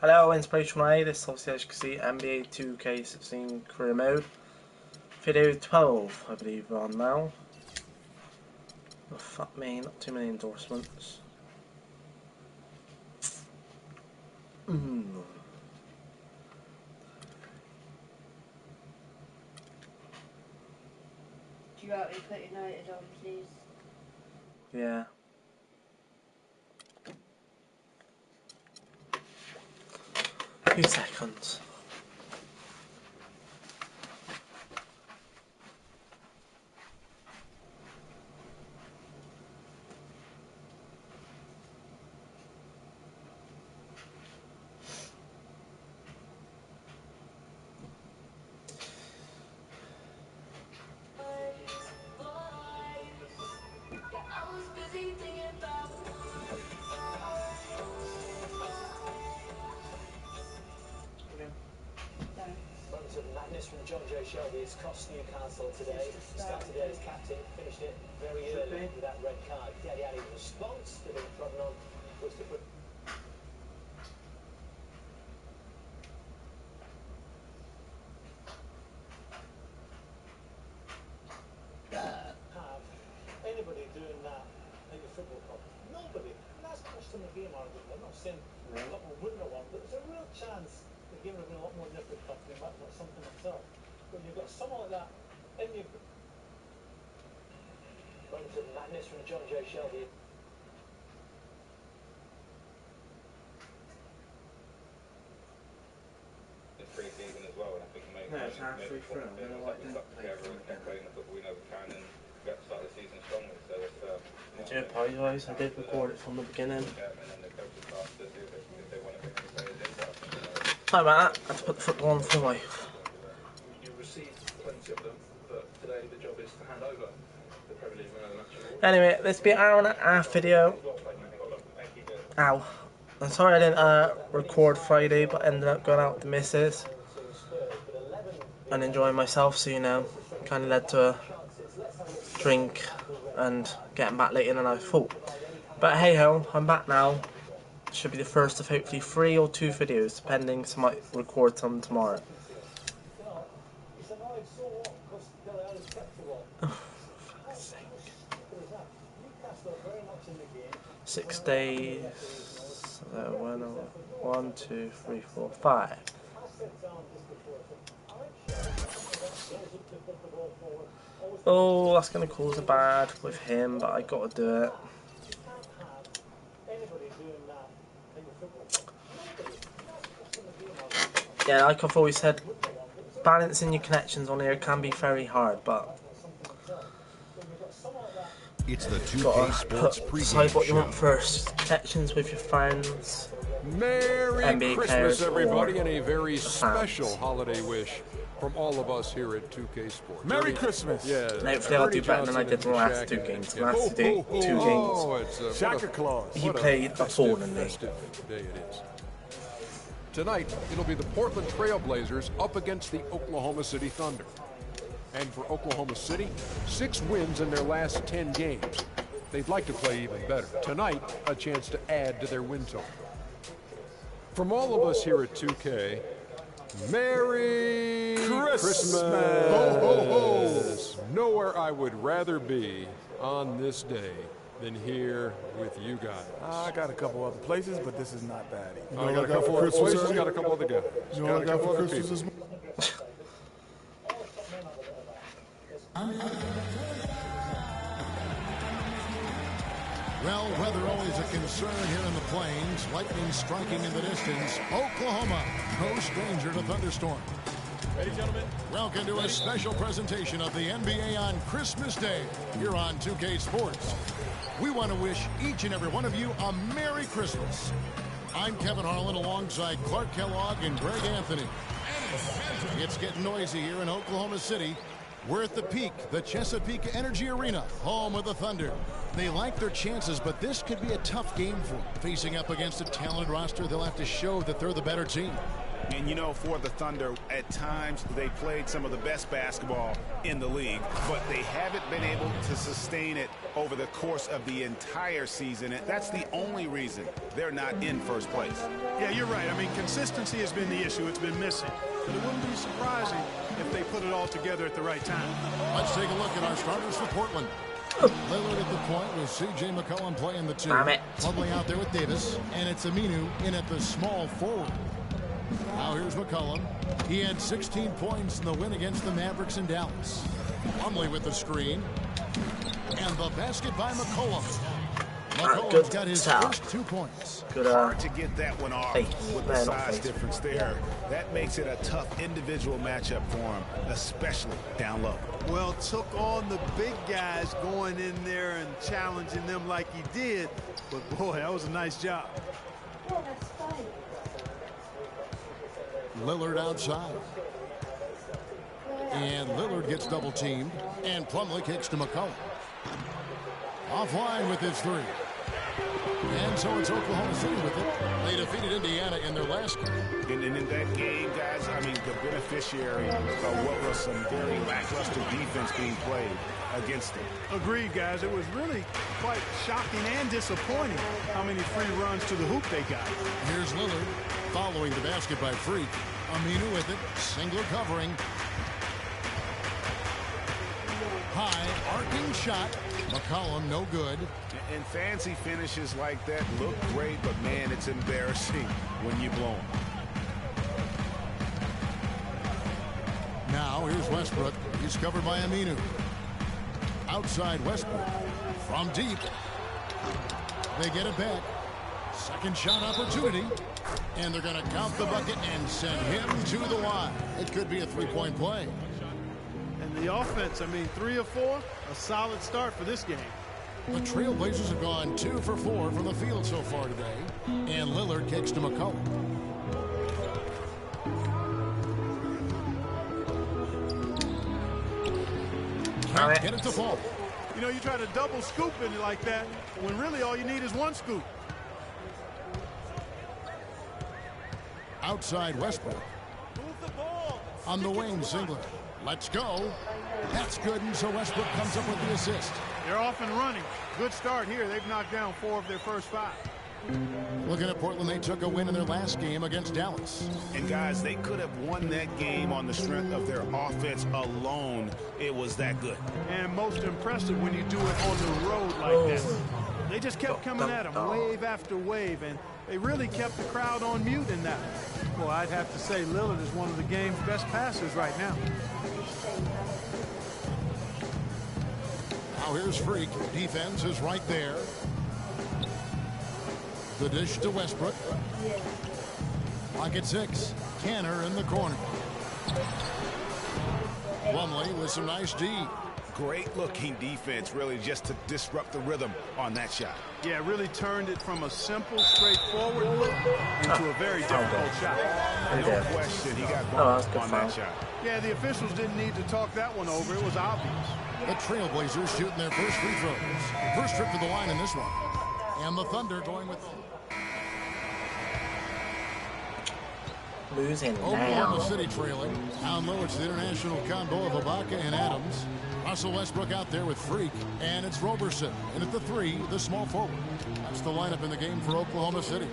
Hello, inspirational. This is obviously, as you can see, NBA 2K16 career mode. Video 12, I believe, we're on now. Oh, fuck me, not too many endorsements. Do you want me to put United on, please? Yeah. A few seconds. Moments of madness from John Joe Shelby. It's cost Newcastle today. He started today as captain, finished it very early with that red card. Daddy Ali's response to being trodden on was to put... Have anybody doing that at your football club? Nobody. And that's cost them the game, arguably. I'm not saying a lot more wouldn't have won, but there's a real chance the game would have been a lot more nipple tucking. That's not something myself. When you've got someone like that in your... Moments of madness from John Joe Shelby. Pre-season as well, and I think No, it's half free for him. I don't know what they together and kept playing the football we know we can and got to start the season strongly. So it's I do apologise, I did record it from the beginning. and then the coaches asked to see if they want to bring any players in. But I think, Sorry about that, I had to put the football on for the wife. You received plenty of them, but today the job is to hand over the Premier League Man of the Match award. Anyway, this will be an hour and a half video. Ow. I'm sorry I didn't record Friday, but ended up going out with the missus and enjoying myself, so you know, kind of led to a drink and getting back later than I thought. But hey ho, I'm back now. Should be the first of hopefully 3 or 2 videos, depending, so I might record some tomorrow. Oh, for fuck's sake. 6 days. 1, 2, 3, 4, 5. Oh, that's going to cause a bad with him, but I got to do it. Yeah, like I've always said, balancing your connections on here can be very hard, but it's the 2K Sports pregame decide what you show. want first. Connections with your friends, Merry NBA Christmas, players, everybody, or and a very the special fans. holiday wish from all of us here at 2K Sports. Merry Christmas. Yeah. And hopefully I'll do better than I did the last 2 games. The last 2 games, Santa Claus. he played appallingly. Day it is. Tonight, it'll be the Portland Trail Blazers up against the Oklahoma City Thunder. And for Oklahoma City, 6 wins in their last 10 games. They'd like to play even better. Tonight, a chance to add to their win total. From all of us here at 2K, Merry Christmas! Ho, ho, ho. Nowhere I would rather be on this day than here with you guys. I got a couple other places, but this is not bad. I got a couple other places, got a couple other guys. You know what I got for Christmas people. this morning? Well, weather always a concern here in the plains. Lightning striking in the distance. Oklahoma, no stranger to thunderstorm. Ready, gentlemen? Welcome to a special presentation of the NBA on Christmas Day here on 2K Sports. We want to wish each and every one of you a Merry Christmas. I'm Kevin Harlan alongside Clark Kellogg and Greg Anthony. It's getting noisy here in Oklahoma City. We're at the Peak, the Chesapeake Energy Arena, home of the Thunder. They like their chances, but this could be a tough game for them. Facing up against a talented roster, they'll have to show that they're the better team. And you know, for the Thunder, at times they played some of the best basketball in the league, but they haven't been able to sustain it over the course of the entire season, and that's the only reason they're not in first place. Yeah, you're right. I mean, consistency has been the issue. It's been missing. But it wouldn't be surprising if they put it all together at the right time. Let's take a look at our starters for Portland. Lillard at the point with C.J. McCollum playing the 2. Plumlee out there with Davis. And it's Aminu in at the small forward. Now here's McCollum. He had 16 points in the win against the Mavericks in Dallas. Plumlee with the screen. And the basket by McCollum. McCollum's got his first 2 points. Good, hard to get that one off with the size difference there. That makes it a tough individual matchup for him, especially down low. Well, took on the big guys going in there and challenging them like he did. But, boy, that was a nice job. Lillard outside. And Lillard gets double-teamed. And Plumlee kicks to McCollum. Offline with his 3. And so it's Oklahoma City with it. They defeated Indiana in their last game. And in that game, guys, I mean, the beneficiary of what was some very lackluster defense being played against them. Agreed, guys. It was really quite shocking and disappointing how many free runs to the hoop they got. Here's Lillard following the basket by Freq. Aminu with it. Singler covering. High arcing shot. McCollum no good. And fancy finishes like that look great, but man, it's embarrassing when you blow them. Now here's Westbrook. He's covered by Aminu. Outside Westbrook. From deep. They get it back. Second shot opportunity. And they're going to count the bucket and send him to the line. It could be a three-point play. And the offense, I mean, 3 of 4, a solid start for this game. The Trailblazers have gone 2 for 4 from the field so far today. And Lillard kicks to McCollum. Can't get it to fall. You know, you try to double scoop in it like that when really all you need is 1 scoop. Outside Westbrook. On the wing, Singler. Let's go. That's good, and so Westbrook comes up with the assist. They're off and running. Good start here. They've knocked down 4 of their first 5. Looking at Portland, they took a win in their last game against Dallas. And guys, they could have won that game on the strength of their offense alone. It was that good. And most impressive when you do it on the road like that. They just kept coming at them wave after wave, and they really kept the crowd on mute in that. Well, I'd have to say Lillard is one of the game's best passers right now. Now here's Freq. Defense is right there. The dish to Westbrook. Pocket 6. Canner in the corner. Plumlee with some nice D. Great looking defense, really, just to disrupt the rhythm on that shot. Yeah, really turned it from a simple, straightforward look into a very difficult shot. No question, he got bumped on that shot. Yeah, the officials didn't need to talk that one over. It was obvious. The Trailblazers shooting their first free throws. First trip to the line in this one. And the Thunder going with losing Oklahoma now. City trailing. Down low, it's the international combo of Ibaka and Adams. Russell Westbrook out there with Freq. And it's Roberson. And at the 3, the small forward. That's the lineup in the game for Oklahoma City.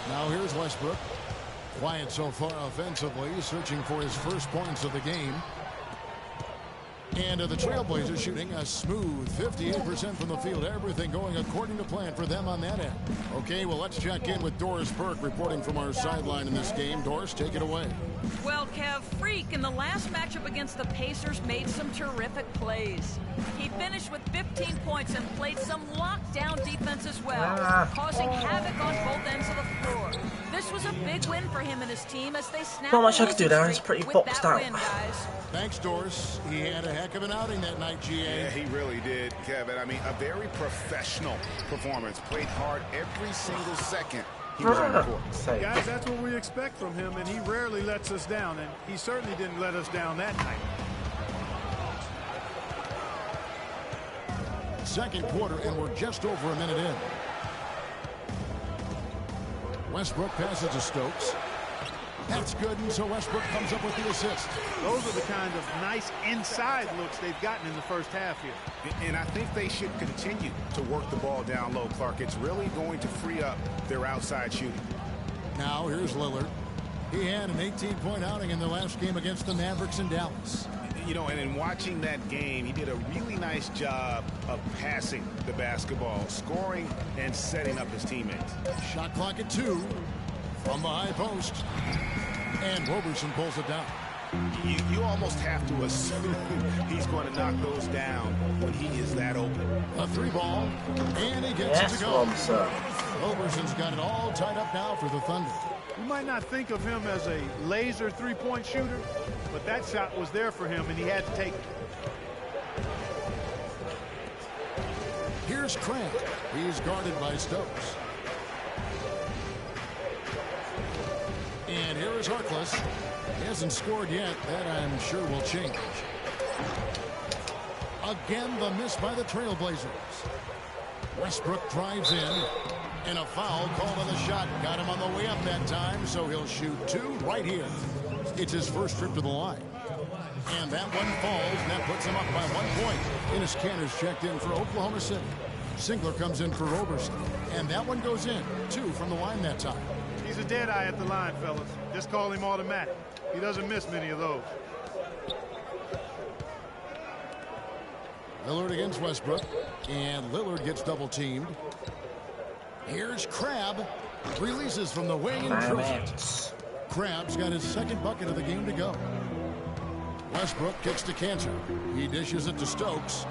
Now here's Westbrook. Quiet so far offensively, searching for his first points of the game. And the Trailblazers shooting a smooth 58% from the field. Everything going according to plan for them on that end. Okay, well, let's check in with Doris Burke reporting from our sideline in this game. Doris, take it away. Well, Kev, Freq in the last matchup against the Pacers made some terrific plays. He finished with 15 points and played some lockdown defense as well, causing havoc on both ends of the floor. This was a big win for him and his team as they snapped Not much I could do there. It's pretty boxed out. Win, guys. Thanks, Doris. He had a heck of an outing that night, GA. Yeah, he really did, Kevin. I mean, a very professional performance. Played hard every single second he was on the court. Guys, that's what we expect from him, and he rarely lets us down, and he certainly didn't let us down that night. Second quarter, and we're just over a minute in. Westbrook passes to Stokes. That's good, and so Westbrook comes up with the assist. Those are the kind of nice inside looks they've gotten in the first half here. And I think they should continue to work the ball down low, Clark. It's really going to free up their outside shooting. Now here's Lillard. He had an 18-point outing in the last game against the Mavericks in Dallas. You know, and in watching that game, he did a really nice job of passing the basketball, scoring, and setting up his teammates. Shot clock at 2 from the high post. And Roberson pulls it down. You almost have to assume he's going to knock those down when he is that open. A 3-ball, and he gets it to go. Roberson's got it all tied up now for the Thunder. You might not think of him as a laser three-point shooter, but that shot was there for him, and he had to take it. Here's Cramp. He's guarded by Stokes. And here is Harkless. He hasn't scored yet. That, I'm sure, will change. Again, the miss by the Trailblazers. Westbrook drives in. And a foul called on the shot. Got him on the way up that time, so he'll shoot 2 right here. It's his first trip to the line. And that one falls, and that puts him up by 1 point. Enes Kanter's checked in for Oklahoma City. Singler comes in for Roberson. And that one goes in. 2 from the line that time. He's a dead eye at the line, fellas. Just call him automatic. He doesn't miss many of those. Lillard against Westbrook. And Lillard gets double-teamed. Here's Crabb. Releases from the wing and throws it. Crabb's got his second bucket of the game to go. Westbrook kicks to Kanter. He dishes it to Stokes.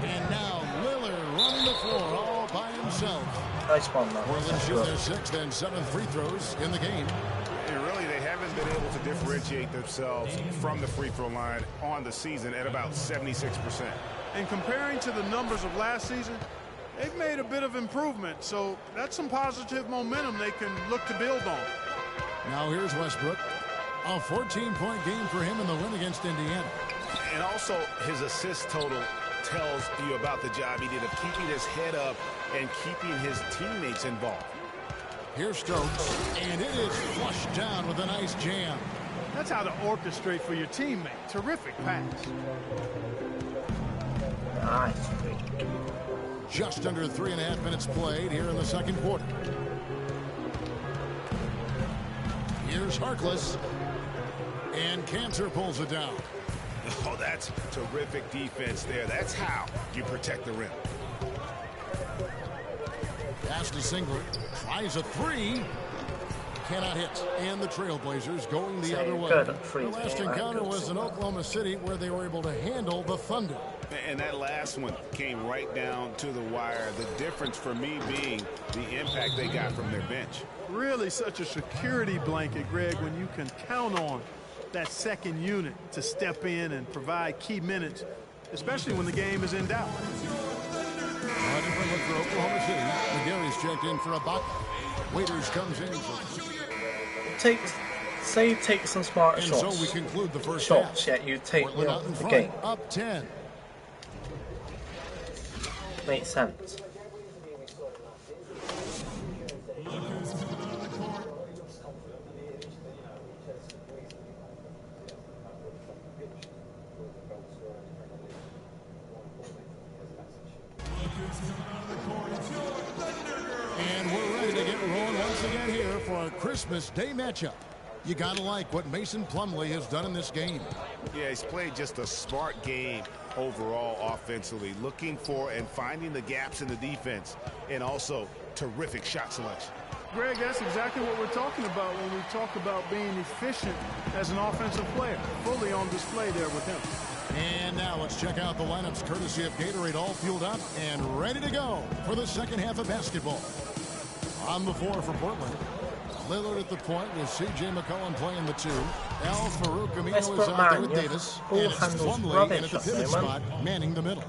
And now Lillard running the floor all by himself. Nice one, man. Portland shoot their 6th and 7th free throws in the game. And really, they haven't been able to differentiate themselves from the free throw line on the season at about 76%. And comparing to the numbers of last season, they've made a bit of improvement. So that's some positive momentum they can look to build on. Now here's Westbrook. A 14-point game for him in the win against Indiana. And also his assist total tells you about the job he did of keeping his head up and keeping his teammates involved. Here's Stokes, and it is flushed down with a nice jam. That's how to orchestrate for your teammate. Terrific pass. Nice. Just under 3.5 minutes played here in the second quarter. Here's Harkless. And Kanter pulls it down. Oh, that's terrific defense there. That's how you protect the rim. Pass to Singler. Tries a 3. Cannot hit. And the Trailblazers going the other way. The last encounter was in Oklahoma City where they were able to handle the Thunder. And that last one came right down to the wire. The difference for me being the impact they got from their bench. Really such a security blanket, Greg, when you can count on that second unit to step in and provide key minutes, especially when the game is in doubt. A different look for Oklahoma City. McGarry's checked in for Ibaka. Waiters comes in for... Take some smart shots. And so we conclude the first shots. half. Yeah, you take Portland out in the front, game. Up 10. Makes sense. And we're ready to get rolling once again here for our Christmas Day matchup. You gotta like what Mason Plumlee has done in this game. Yeah, he's played just a smart game overall offensively, looking for and finding the gaps in the defense, and also terrific shot selection. Greg, that's exactly what we're talking about when we talk about being efficient as an offensive player. Fully on display there with him. And now let's check out the lineups courtesy of Gatorade, all fueled up and ready to go for the second half of basketball. On the floor for Portland, Lillard at the point with C.J. McCollum playing the 2. Al Farouk Amino is out there with Davis. And it's Plumlee in at the pivot spot, manning the middle.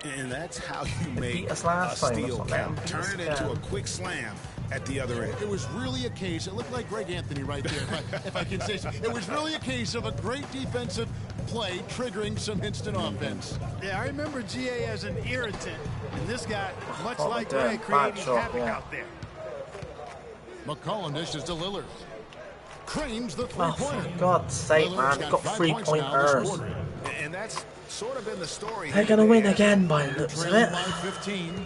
And that's how you make a steal count. Turn it into a quick slam at the other end. It was really a case, it looked like Greg Anthony right there, if I can say so. It was really a case of a great defensive play triggering some instant offense. Yeah, I remember GA as an irritant, and this guy, much like Greg, creating havoc out there. McCollum dishes to Lillard. Cranes the Oh, three-pointer. for God's sake, man. They've got 3 pointers. And that's sort of been the story. They're going to win again by the looks of it. By 15.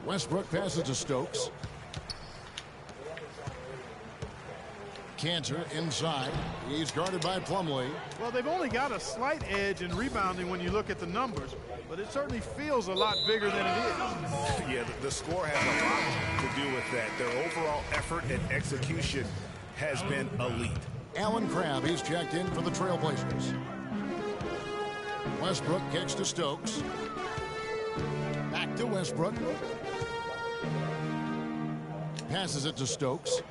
Westbrook passes to Stokes. Cantor inside. He's guarded by Plumlee. Well, they've only got a slight edge in rebounding when you look at the numbers, but it certainly feels a lot bigger than it is. Yeah, the score has a lot to do with that. Their overall effort and execution has been elite. Alan Crabb, he's checked in for the Trailblazers. Westbrook kicks to Stokes. Back to Westbrook. Passes it to Stokes.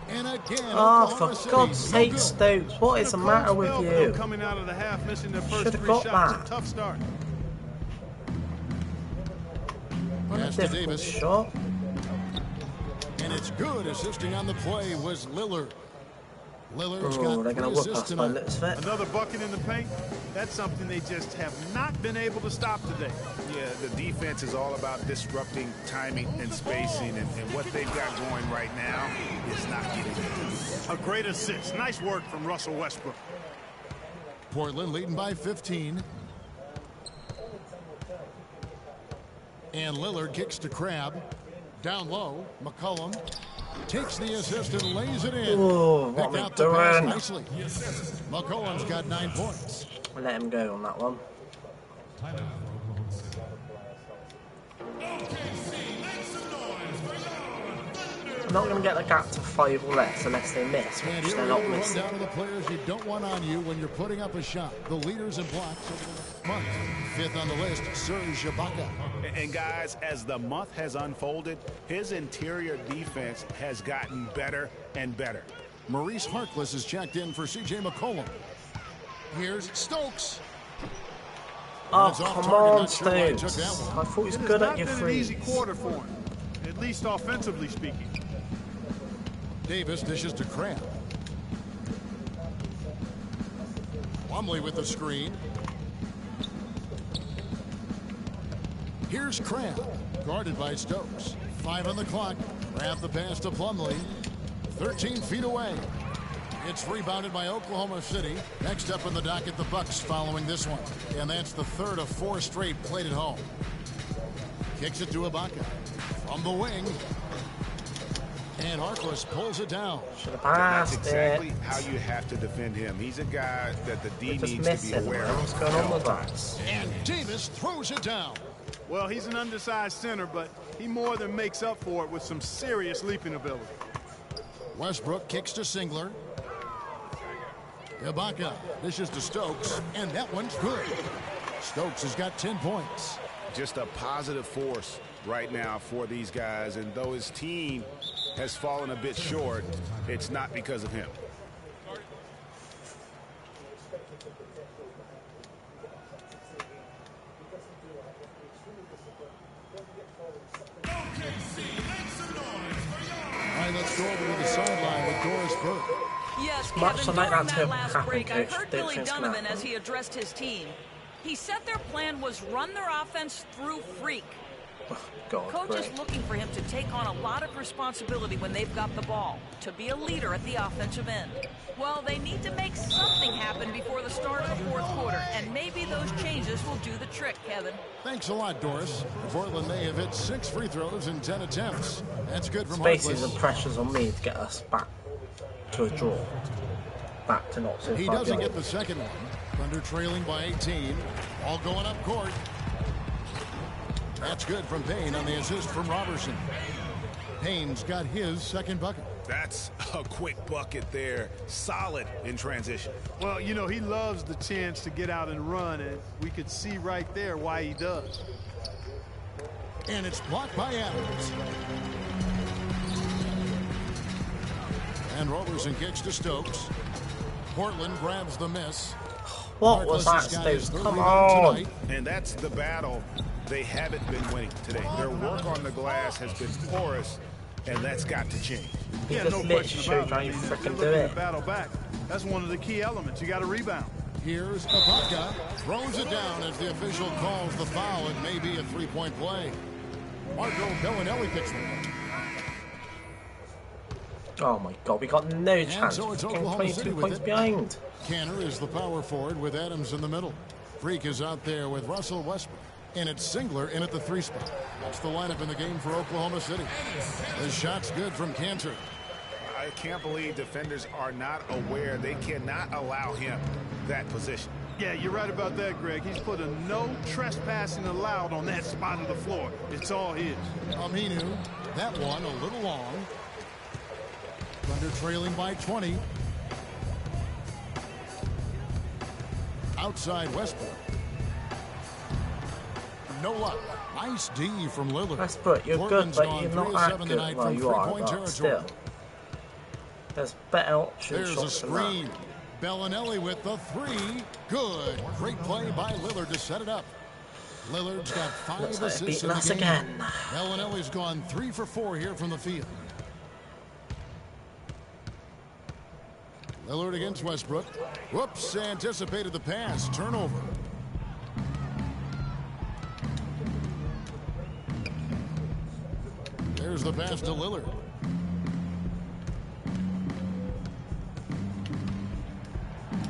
And again, oh, for God's sake, Stokes, what is the matter with you? Coming out of the half, missing their first Should have 3 got shots. that. A tough start. Pass to Davis. Shot. And it's good. Assisting on the play was Lillard. Lillard's got they're going to whoop us by looks of it. Another bucket in the paint. That's something they just have not been able to stop today. Yeah, the defense is all about disrupting timing and spacing, and what they've got going right now is not getting it. A great assist. Nice work from Russell Westbrook. Portland leading by 15. And Lillard kicks to Crabb. Down low, McCollum takes the assist and lays it in. Oh, Pick out the pass nicely. McCollum's got 9 points. We'll let him go on that one. I'm not going to get the gap to 5 or less unless they miss, which they're not missing. Down to the players you don't want on you when you're putting up a shot. The leaders in blocks over the month. 5th on the list, Serge Ibaka. And guys, as the month has unfolded, his interior defense has gotten better and better. Maurice Harkless is checked in for C.J. McCollum. Here's Stokes. Oh, come on, Stokes. I thought he was good at your threes. It has not been an easy quarter for him, at least offensively speaking. Davis dishes to Crabb. Plumlee with the screen. Here's Crabb, guarded by Stokes. 5 on the clock. Crabb the pass to Plumlee. 13 feet away. It's rebounded by Oklahoma City. Next up in the docket, the Bucks following this one. And that's the 3rd of 4 straight played at home. Kicks it to Ibaka. From the wing. And Harkless pulls it down. Should have passed That's exactly how you have to defend him. He's a guy that the D needs to be aware of. What's going on with that? And Davis throws it down. Well, he's an undersized center, but he more than makes up for it with some serious leaping ability. Westbrook kicks to Singler. Ibaka dishes to Stokes, and that one's good. Stokes has got 10 points. Just a positive force right now for these guys, and though his team has fallen a bit short, it's not because of him. All right, let's go over to the sideline with Doris Burke. Yes, Much Kevin, like during that that last happen, break, I Coach. heard Don't Billy think it's gonna Donovan as happen. he addressed his team. He said their plan was run their offense through freq. God, Coach great. is looking for him to take on a lot of responsibility when they've got the ball, to be a leader at the offensive end. Well, they need to make something happen before the start of the 4th quarter, and maybe those changes will do the trick, Kevin. Thanks a lot, Doris. Portland may have hit 6 free throws in 10 attempts. That's good from Spaces Harkless. and pressures on me to get us back to a draw. Back to not so He far doesn't behind. get the second one. Thunder trailing by 18. All going up court. That's good from Payne on the assist from Robertson. Payne's got his second bucket. That's a quick bucket there. Solid in transition. Well, you know, he loves the chance to get out and run, and we could see right there why he does. And it's blocked by Adams. And Robertson kicks to Stokes. Portland grabs the miss. What was that, Stokes? Come on. And that's the battle they haven't been winning today. Their work on the glass has been porous, and that's got to change. He just literally showed how you freaking do it. Battle back. That's one of the key elements. You got to rebound. Here's Ibaka. Throws it down as the official calls the foul. It may be a 3-point play. Marco Bellinelli picks one. Oh my God, we got no chance. So it's Getting Oklahoma 22 City with points it. behind. Canner is the power forward with Adams in the middle. Freq is out there with Russell Westbrook. And it's Singler in at the 3 spot. That's the lineup in the game for Oklahoma City. The shot's good from Cantor. I can't believe defenders are not aware. They cannot allow him that position. Yeah, you're right about that, Greg. He's put a no trespassing allowed on that spot of the floor. It's all his. Aminu, that one a little long. Thunder trailing by 20. Outside Westbrook. No luck. Nice D from Lillard. Westbrook, you're Portland's good, but you're gone not 3 of 7 that good. tonight Well, from you are, three-point but territory. still. There's better options. There's a screen. Bellinelli with the 3. Good. Great play by Lillard to set it up. Lillard's got 5 Looks like assists beating in the us game. again. Bellinelli's gone 3 for 4 here from the field. Lillard against Westbrook. Whoops, anticipated the pass. Turnover. There's the pass to Lillard.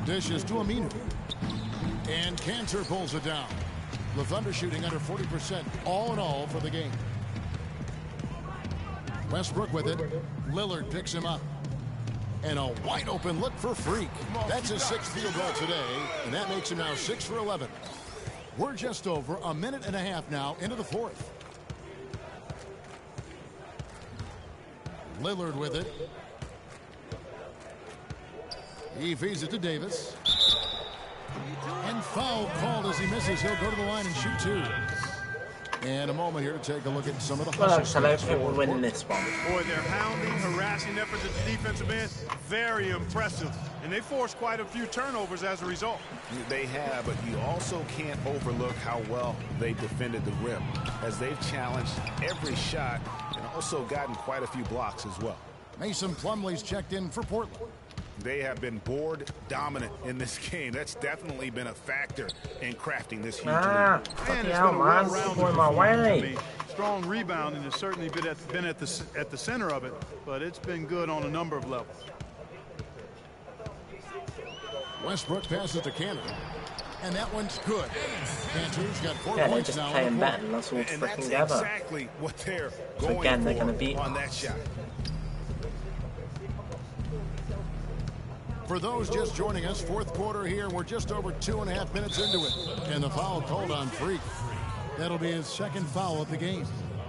Dishes to Aminu. And Cantor pulls it down. The Thunder shooting under 40% all in all for the game. Westbrook with it. Lillard picks him up. And a wide open look for Freq. That's his 6th field goal today, and that makes him now 6 for 11. We're just over a minute and a half now into the 4th. Lillard with it. He feeds it to Davis. And foul called as he misses. He'll go to the line and shoot 2. And a moment here to take a look at some of the hustle. I don't think we're winning this one. Boy, their hounding, harassing efforts at the defensive end, very impressive. And they forced quite a few turnovers as a result. They have, but you also can't overlook how well they defended the rim, as they've challenged every shot and also gotten quite a few blocks as well. Mason Plumlee's checked in for Portland. They have been board dominant in this game. That's definitely been a factor in crafting this huge lead. And Fucking it's hell, been a man. well-rounded Going my performance. I way. mean, strong rebounding has certainly been at the center of it, but it's been good on a number of levels. Westbrook passes to Cantor. And that one's good. Cantor's got 4 Yeah, they're points just now. playing better than us all And freaking that's together. exactly what they're So going again, they're for going to beat on that shot. For those just joining us, 4th quarter here, and we're just over 2.5 minutes into it. And the foul called on Freq. That'll be his 2nd foul of the game.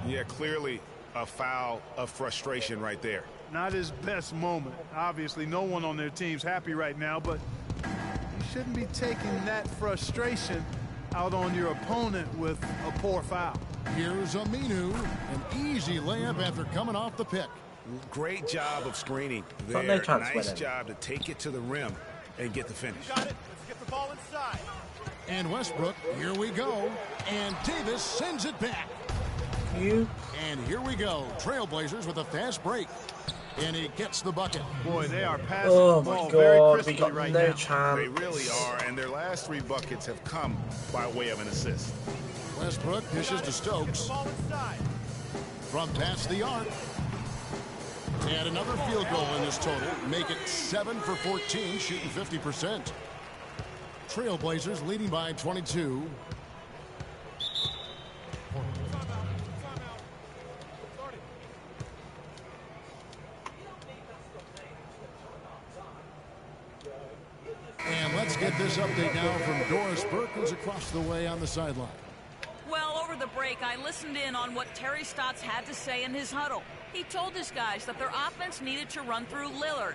Yeah, clearly a foul of frustration right there. Not his best moment. Obviously, no one on their team's happy right now, but you shouldn't be taking that frustration out on your opponent with a poor foul. Here's Aminu, an easy layup after coming off the pick. Great job of screening Got there. no chance Nice with it. job to take it to the rim and get the finish. Got it. Let's get the ball inside. And Westbrook, here we go. And Davis sends it back. You. And here we go. Trailblazers with a fast break. And he gets the bucket. Boy, they are passing Oh the my ball very God, we crisply got right no now. chance. They really are, and their last 3 buckets have come by way of an assist. Westbrook dishes to Stokes. From past the arc. And another field goal in this total. Make it 7 for 14, shooting 50%. Trailblazers leading by 22. And let's get this update now from Doris Burke, who's across the way on the sideline. Well, over the break, I listened in on what Terry Stotts had to say in his huddle. He told his guys that their offense needed to run through Lillard.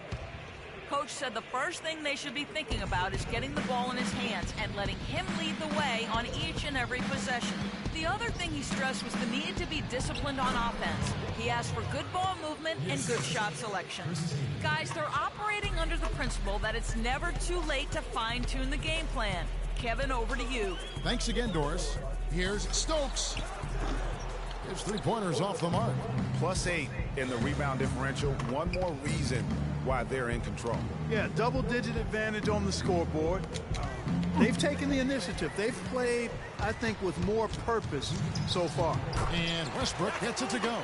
Coach said the first thing they should be thinking about is getting the ball in his hands and letting him lead the way on each and every possession. The other thing he stressed was the need to be disciplined on offense. He asked for good ball movement and good shot selection. Guys, they're operating under the principle that it's never too late to fine-tune the game plan. Kevin, over to you. Thanks again, Doris. Here's Stokes. His three-pointers off the mark. +8 in the rebound differential. One more reason why they're in control. Yeah, double-digit advantage on the scoreboard. They've taken the initiative. They've played, I think, with more purpose so far. And Westbrook gets it to go.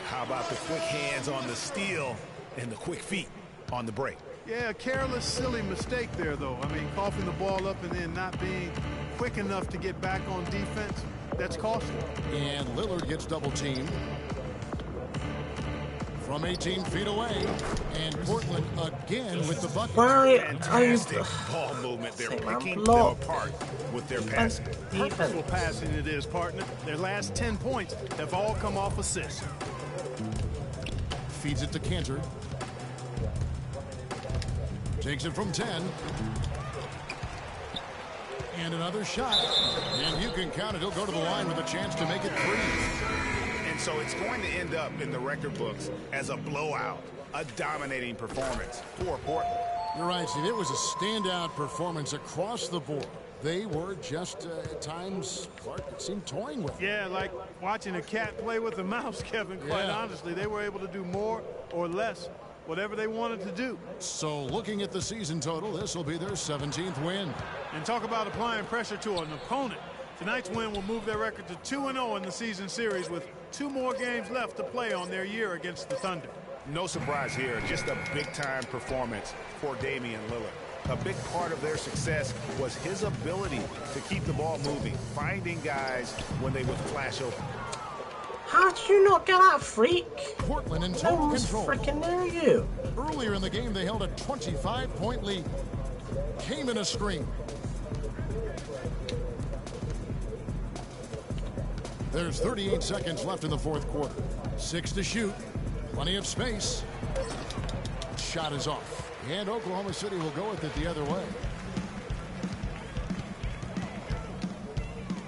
How about the quick hands on the steal and the quick feet on the break? Yeah, a careless, silly mistake there, though. I mean, coughing the ball up and then not being quick enough to get back on defense, that's costly. And Lillard gets double-teamed. From 18 feet away, and Portland again with the bucket. Fantastic ball movement. They're picking them apart with their passing. Purposeful passing it is, partner. Their last 10 points have all come off assists. Feeds it to Cantor. Takes it from 10. And another shot. And you can count it. He'll go to the line with a chance to make it 3. And so it's going to end up in the record books as a blowout, a dominating performance for Portland. You're right, Steve. It was a standout performance across the board. They were just, at times, Clark, it seemed toying with. Yeah, like watching a cat play with a mouse, Kevin, quite honestly. They were able to do more or less, whatever they wanted to do. So looking at the season total, this will be their 17th win. And talk about applying pressure to an opponent. Tonight's win will move their record to 2-0 in the season series with 2 more games left to play on their year against the Thunder. No surprise here, just a big-time performance for Damian Lillard. A big part of their success was his ability to keep the ball moving, finding guys when they would flash open. How did you not get that freak? Portland in total control. Freaking near you. Earlier in the game, they held a 25-point lead. Came in a screen. There's 38 seconds left in the fourth quarter. 6 to shoot. Plenty of space. Shot is off. And Oklahoma City will go with it the other way.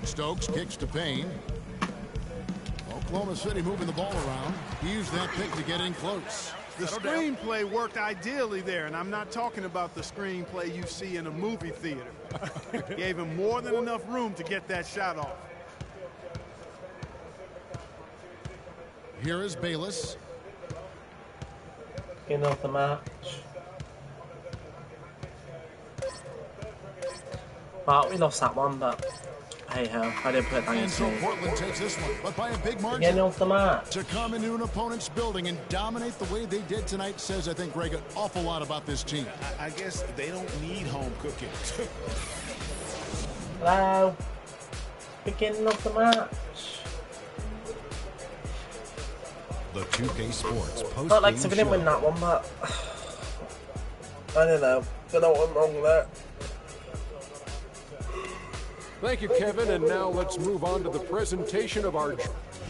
Stokes kicks to Payne. Oklahoma City moving the ball around. He used that pick to get in close. The screenplay worked ideally there, and I'm not talking about the screenplay you see in a movie theater. Gave him more than enough room to get that shot off. Here is Bayless. End of the match. Well, we lost that one, but hey ho, I did put that in. And so Portland takes this one, but by a big margin. End of the match. To come into an opponent's building and dominate the way they did tonight says, I think, Greg, an awful lot about this team. I guess they don't need home cooking. Hello. Beginning of the match. The 2K Sports post. Not like so we didn't win that one, but I don't know. Don't know what went wrong with that. Thank you, Kevin. And now let's move on to the presentation of our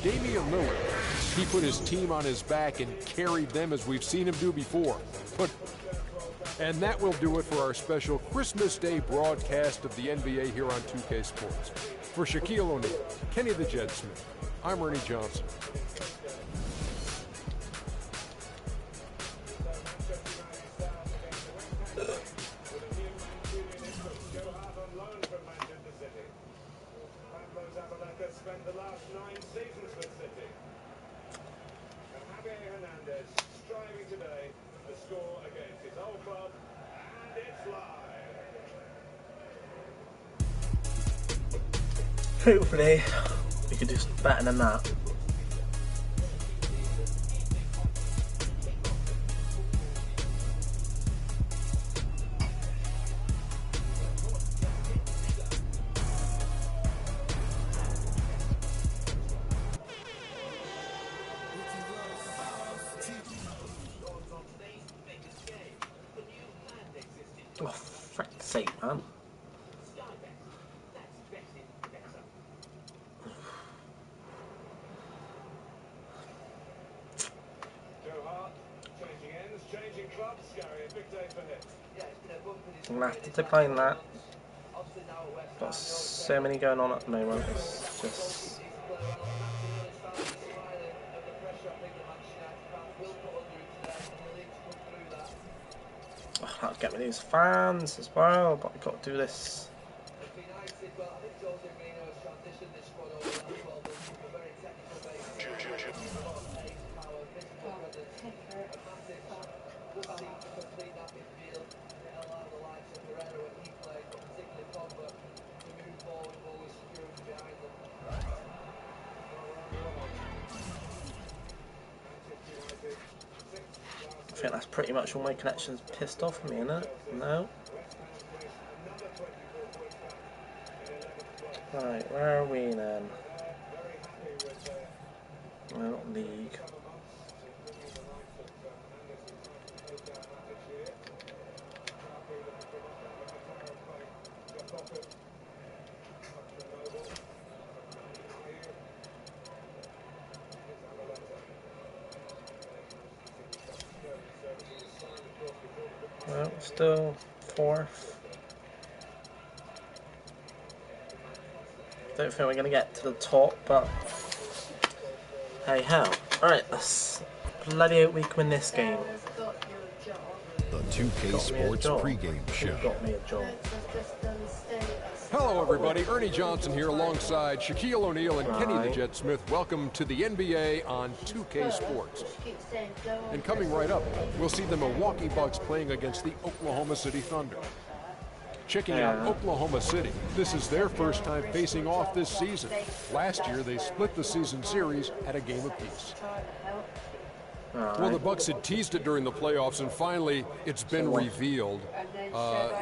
Damian Lillard. He put his team on his back and carried them as we've seen him do before. And that will do it for our special Christmas Day broadcast of the NBA here on 2K Sports. For Shaquille O'Neal, Kenny the Jet Smith, I'm Ernie Johnson. Hopefully, we could do better than that. Oh, frick's sake, man. I'm gonna have to decline that. Got so many going on at the moment. It's just. Oh, that'll get me these fans as well, but I've got to do this. I think that's pretty much all my connections pissed off me, isn't it? No? Right, where are we then? Well, not league. Well, still 4th. Don't think we're going to get to the top, but hey ho. Alright, let's bloody hope we can win this game. The 2K Sports pregame show. Got me a job. Hello, everybody. Ernie Johnson here alongside Shaquille O'Neal and Kenny the Jet Smith. Welcome to the NBA on 2K Sports. And coming right up, we'll see the Milwaukee Bucks playing against the Oklahoma City Thunder. Checking out Oklahoma City. This is their first time facing off this season. Last year, they split the season series at a game apiece. Well, the Bucks had teased it during the playoffs, and finally, it's been revealed.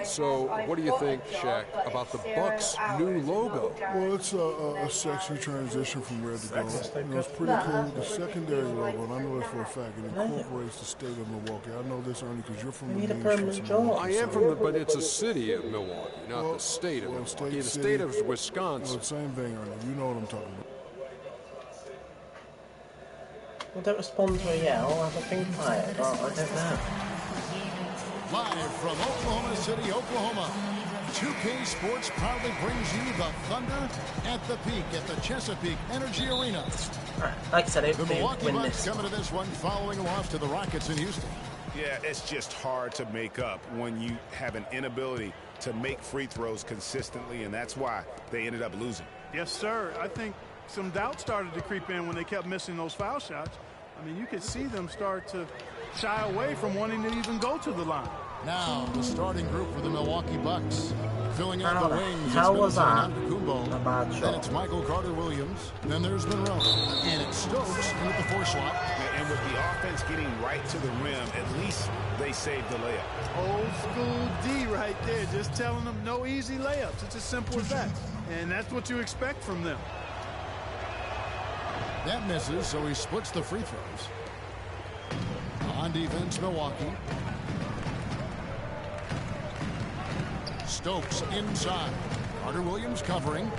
So, what do you think, Shaq, about the Bucks' new logo? Well, it's a sexy transition from red to gold. It's pretty cool. The secondary logo, and I know this for a fact, it incorporates the state of Milwaukee. I know this, Ernie, because you're from the main streets of Milwaukee. I am from the, but it's a city of Milwaukee, not the state of Milwaukee. The state of Wisconsin. Well, same thing, Ernie. You know what I'm talking about. Well, don't respond to a yell. I have a thing quiet. I don't know. Live from Oklahoma City, Oklahoma, 2K Sports proudly brings you the Thunder at the peak at the Chesapeake Energy Arena. Like I said, the Milwaukee Bucks coming to this one following a loss to the Rockets in Houston. Yeah, it's just hard to make up when you have an inability to make free throws consistently, and that's why they ended up losing. Yes, sir. I think some doubt started to creep in when they kept missing those foul shots. I mean, you could see them start to shy away from wanting to even go to the line. Now, the starting group for the Milwaukee Bucks. Filling out the wings, How was that? Then it's Michael Carter-Williams. Then there's Monroe. And it's Stokes with the 4 slot. And with the offense getting right to the rim, at least they saved the layup. Old school D right there, just telling them no easy layups. It's as simple as that. And that's what you expect from them. That misses, so he splits the free throws. On defense, Milwaukee. Stokes inside. Carter-Williams covering.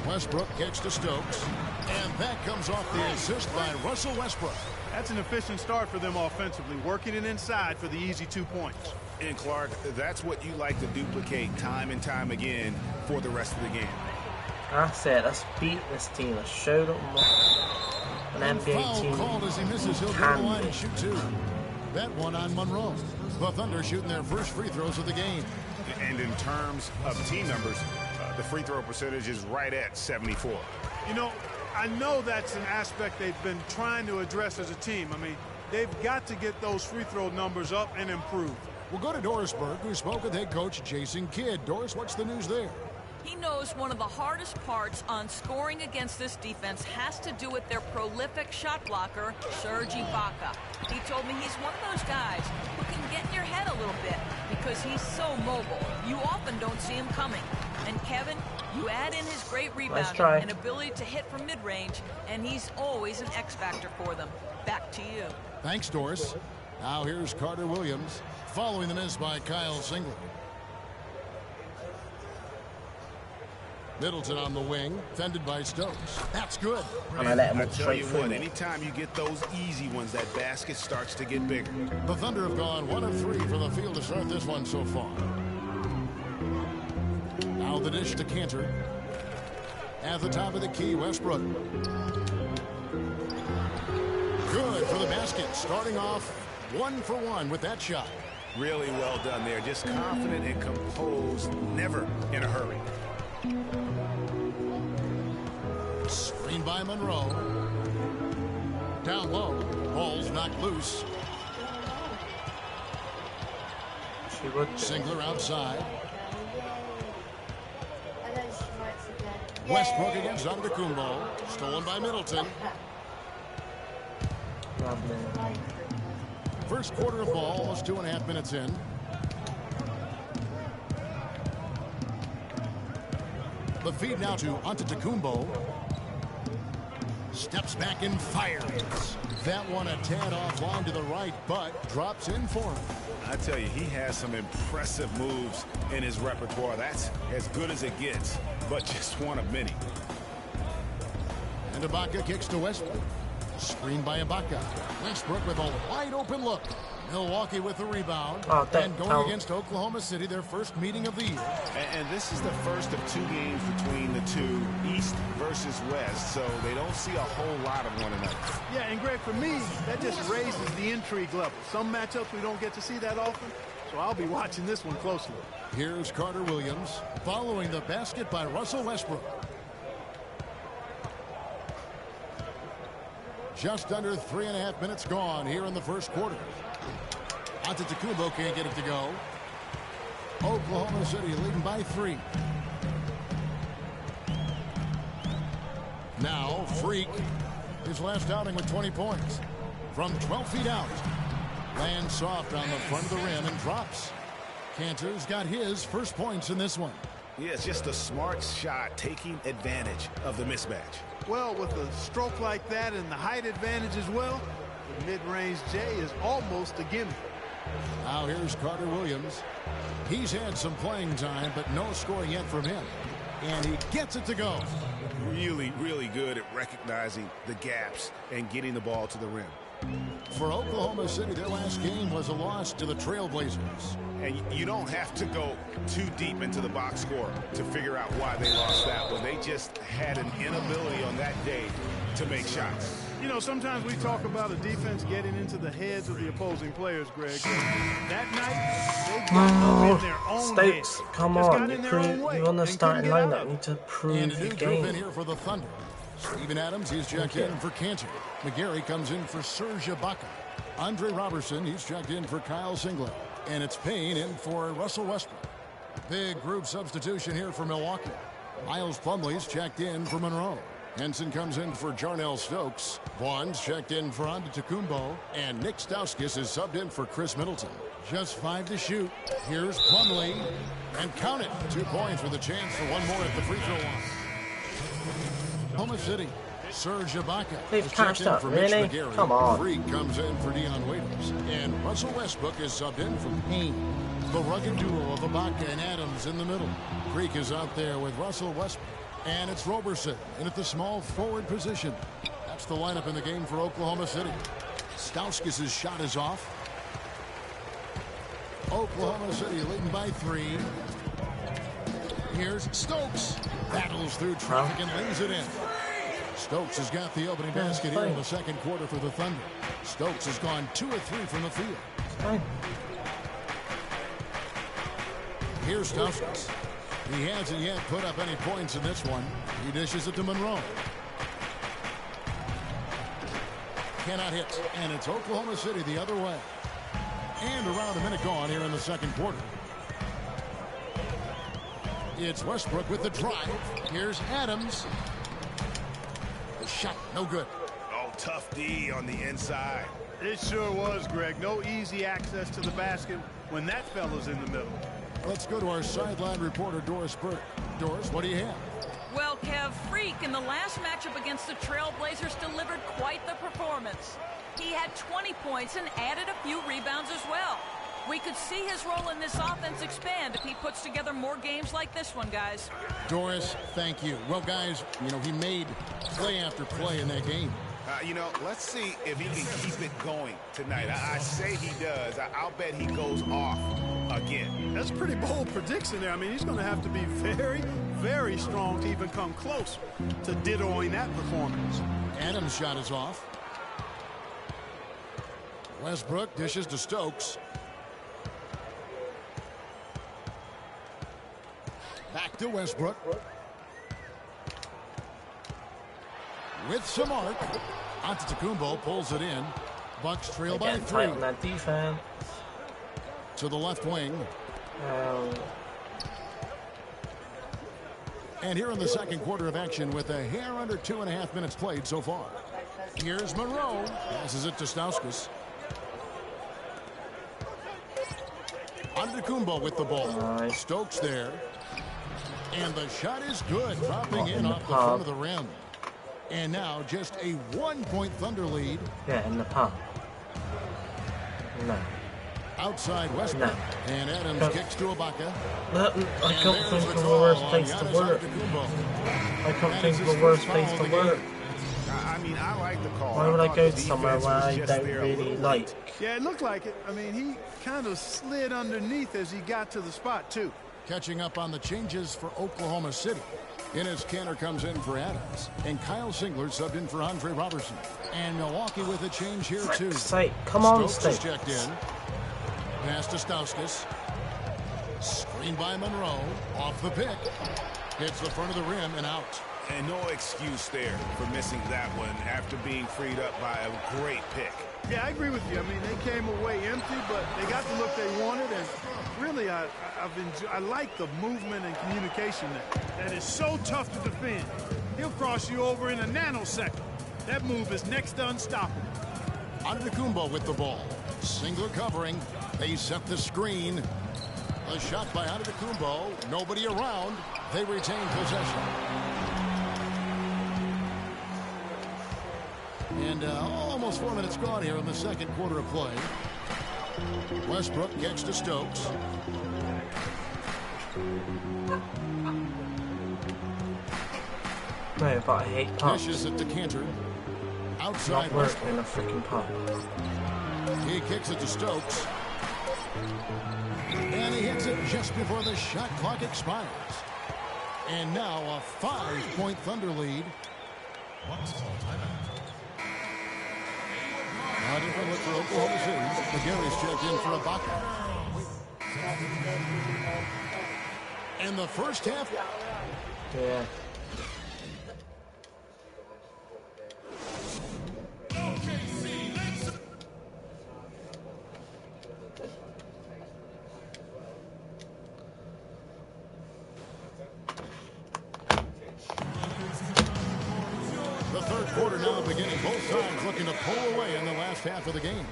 Westbrook gets to Stokes. And that comes off the assist by Russell Westbrook. That's an efficient start for them offensively, working it inside for the easy 2 points. And Clark, that's what you like to duplicate time and time again for the rest of the game. That's it. Let's beat this team. Let's show them what an NBA team called as he misses. He'll go to the line and shoot 2. That one on Monroe. The Thunder shooting their first free throws of the game. And in terms of team numbers, the free throw percentage is right at 74. You know, I know that's an aspect they've been trying to address as a team. I mean, they've got to get those free throw numbers up and improve. We'll go to Dorisburg, who spoke with head coach Jason Kidd. Doris, what's the news there? He knows one of the hardest parts on scoring against this defense has to do with their prolific shot blocker, Serge Ibaka. He told me he's one of those guys who can get in your head a little bit because he's so mobile. You often don't see him coming. And Kevin, you add in his great rebounding and ability to hit from mid-range, and he's always an X factor for them. Back to you. Thanks, Doris. Now here's Carter-Williams, following the miss by Kyle Singler. Middleton on the wing, fended by Stokes. That's good. And I let him I tell you what, anytime you get those easy ones, that basket starts to get bigger. The Thunder have gone 1 of 3 from the field to start this one so far. Now the dish to Cantor. At the top of the key, Westbrook. Good for the basket. Starting off 1 for 1 with that shot. Really well done there. Just confident and composed, never in a hurry. Screen by Monroe. Down low. Ball's knocked loose. Singler outside. Westbrook against Antetokounmpo. Stolen by Middleton. First quarter of ball, almost 2.5 minutes in. The feed now to Antetokounmpo. Steps back and fires. That one a tad offline to the right, but drops in for him. I tell you, he has some impressive moves in his repertoire. That's as good as it gets, but just one of many. And Ibaka kicks to Westbrook. Screen by Ibaka. Westbrook with a wide open look. Milwaukee with the rebound. And going against Oklahoma City, their first meeting of the year. And this is the first of 2 games between the two, East versus West, so they don't see a whole lot of one another. Yeah, and Greg, for me, that just raises the intrigue level. Some matchups we don't get to see that often, so I'll be watching this one closely. Here's Carter Williams following the basket by Russell Westbrook. Just under 3.5 minutes gone here in the first quarter. Antetokounmpo can't get it to go. Oklahoma City leading by 3. Now freq, his last outing with 20 points. From 12 feet out. Lands soft on the front of the rim and drops. Cantor's got his first points in this one. Yeah, it's just a smart shot, taking advantage of the mismatch. Well, with a stroke like that and the height advantage as well, the mid-range J is almost a gimme. Now here's Carter Williams. He's had some playing time, but no scoring yet from him. And he gets it to go. Really, really good at recognizing the gaps and getting the ball to the rim. For Oklahoma City, their last game was a loss to the Trailblazers. And you don't have to go too deep into the box score to figure out why they lost that one. They just had an inability on that day to make shots. You know, sometimes we talk about a defense getting into the heads of the opposing players, Greg. That night, they got up in their own Stokes, head. come Just on. got in their own way You're on the and starting couldn't get lineup. out. You need to prove And a the new group game. in here for the Thunder. Steven Adams, he's checked in for Cantor. McGarry comes in for Serge Ibaka. Andre Robertson, he's checked in for Kyle Singler. And it's Payne in for Russell Westbrook. Big group substitution here for Milwaukee. Miles Plumlee's checked in for Monroe. Henson comes in for Jarnell Stokes. Vaughn's checked in for Antetokounmpo. And Nick Stauskas is subbed in for Chris Middleton. Just 5 to shoot. Here's Plumlee. And count it. 2 points with a chance for one more at the free throw line. Oklahoma City. Serge Ibaka. They've catched up, for really? Mitch McGarry. Come on. freq comes in for Dion Waiters. And Russell Westbrook is subbed in for Payne. The rugged duo of Ibaka and Adams in the middle. freq is out there with Russell Westbrook. And it's Roberson in at the small forward position. That's the lineup in the game for Oklahoma City. Stauskas' shot is off. Oklahoma City leading by 3. Here's Stokes. Battles through traffic and lays it in. Stokes has got the opening basket here in the second quarter for the Thunder. Stokes has gone 2 of 3 from the field. Here's Stauskas. He hasn't yet put up any points in this one. He dishes it to Monroe. Cannot hit. And it's Oklahoma City the other way. And around a minute gone here in the second quarter. It's Westbrook with the drive. Here's Adams. The shot, no good. Oh, tough D on the inside. It sure was, Greg. No easy access to the basket when that fella's in the middle. Let's go to our sideline reporter, Doris Burke. Doris, what do you have? Well, Kev, freq in the last matchup against the Trailblazers delivered quite the performance. He had 20 points and added a few rebounds as well. We could see his role in this offense expand if he puts together more games like this one, guys. Doris, thank you. Well, guys, you know, he made play after play in that game. You know, let's see if he can keep it going tonight. I say he does. I'll bet he goes off again. That's a pretty bold prediction there. I mean, he's going to have to be very, very strong to even come close to dittoing that performance. Adams' shot is off. Westbrook dishes to Stokes. Back to Westbrook. With some arc. Antetokounmpo pulls it in. Bucks trail by 3. On that defense. To the left wing. And here in the second quarter of action with a hair under 2.5 minutes played so far. Here's Monroe. Passes it to Stauskas. Antetokounmpo with the ball. Nice. Stokes there. And the shot is good. Dropping in off the front of the rim. And now just a 1-point Thunder lead. Yeah, in the pub. No. Outside Westbrook. No. And Adams kicks to Ibaka. I can't think of a worse place to work. I can't think of a worse place to work. I mean, I like the call. Why would I go to somewhere where I don't really like? Yeah, it looked like it. I mean, he kind of slid underneath as he got to the spot, too. Catching up on the changes for Oklahoma City. Enes Kanter comes in for Adams. And Kyle Singler subbed in for Andre Robertson. And Milwaukee with a change here, too. Sake. Come on, Stokes is checked in. Pass to Stauskas. Screen by Monroe. Off the pick. Hits the front of the rim and out. And no excuse there for missing that one after being freed up by a great pick. Yeah, I agree with you. I mean, they came away empty, but they got the look they wanted. And really, I like the movement and communication that is so tough to defend. He'll cross you over in a nanosecond. That move is next to unstoppable. Antetokounmpo with the ball. Singler covering. They set the screen. A shot by Antetokounmpo. Nobody around. They retain possession. And almost 4 minutes gone here in the second quarter of play. Westbrook gets to Stokes. No, but I hate pups. Dishes it to Kanter. Outside Not working in a freaking pub. He kicks it to Stokes. And he hits it just before the shot clock expires. And now a 5-point Thunder lead. A different look for Oklahoma City. McGarry's checked in for Ibaka. In the first half. Yeah. The third quarter now beginning. Both sides looking to pull away in the last half of the game.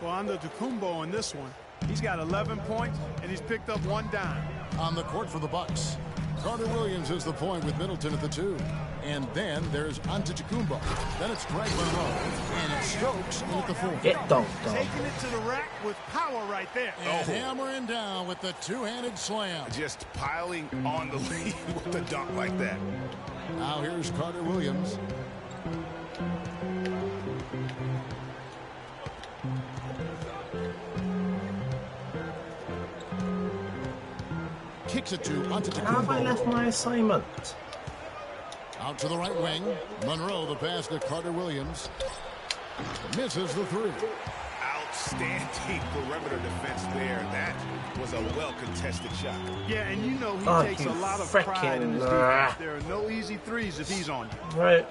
Well, Antetokounmpo on this one, he's got 11 points, and he's picked up 1 dime. On the court for the Bucks. Carter Williams is the point with Middleton at the 2. And then there's Antetokounmpo. Then it's Greg Monroe. And it's Stokes in at the 4. Get dunked on. Taking it to the rack with power right there. And hammering down with the two-handed slam. Just piling on the lead with a dunk like that. Now here's Carter Williams. Kicks it to Antetokounmpo. How have I left my assignment? Out to the right wing. Monroe, the pass to Carter Williams. Misses the 3. Outstanding perimeter defense there. That was a well-contested shot. Yeah, and you know he takes a lot of pride in his defense. There are no easy threes if he's on you. Right.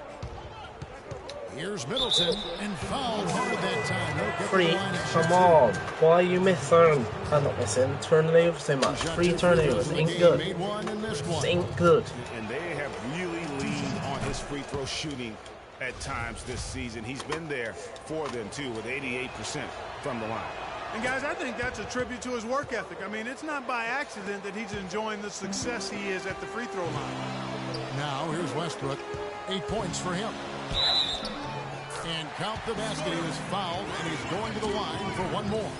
Here's Middleton and fouled hard that time. No Free, come on. Why are you missing? I'm not missing. Turnovers too much. 3 turnovers. Ain't good. Ain't good. And they have really leaned on his free throw shooting at times this season. He's been there for them, too, with 88% from the line. And, guys, I think that's a tribute to his work ethic. I mean, it's not by accident that he's enjoying the success he is at the free throw line. Now, here's Westbrook. 8 points for him. And count the basket. He was fouled, and he's going to the line for 1 more.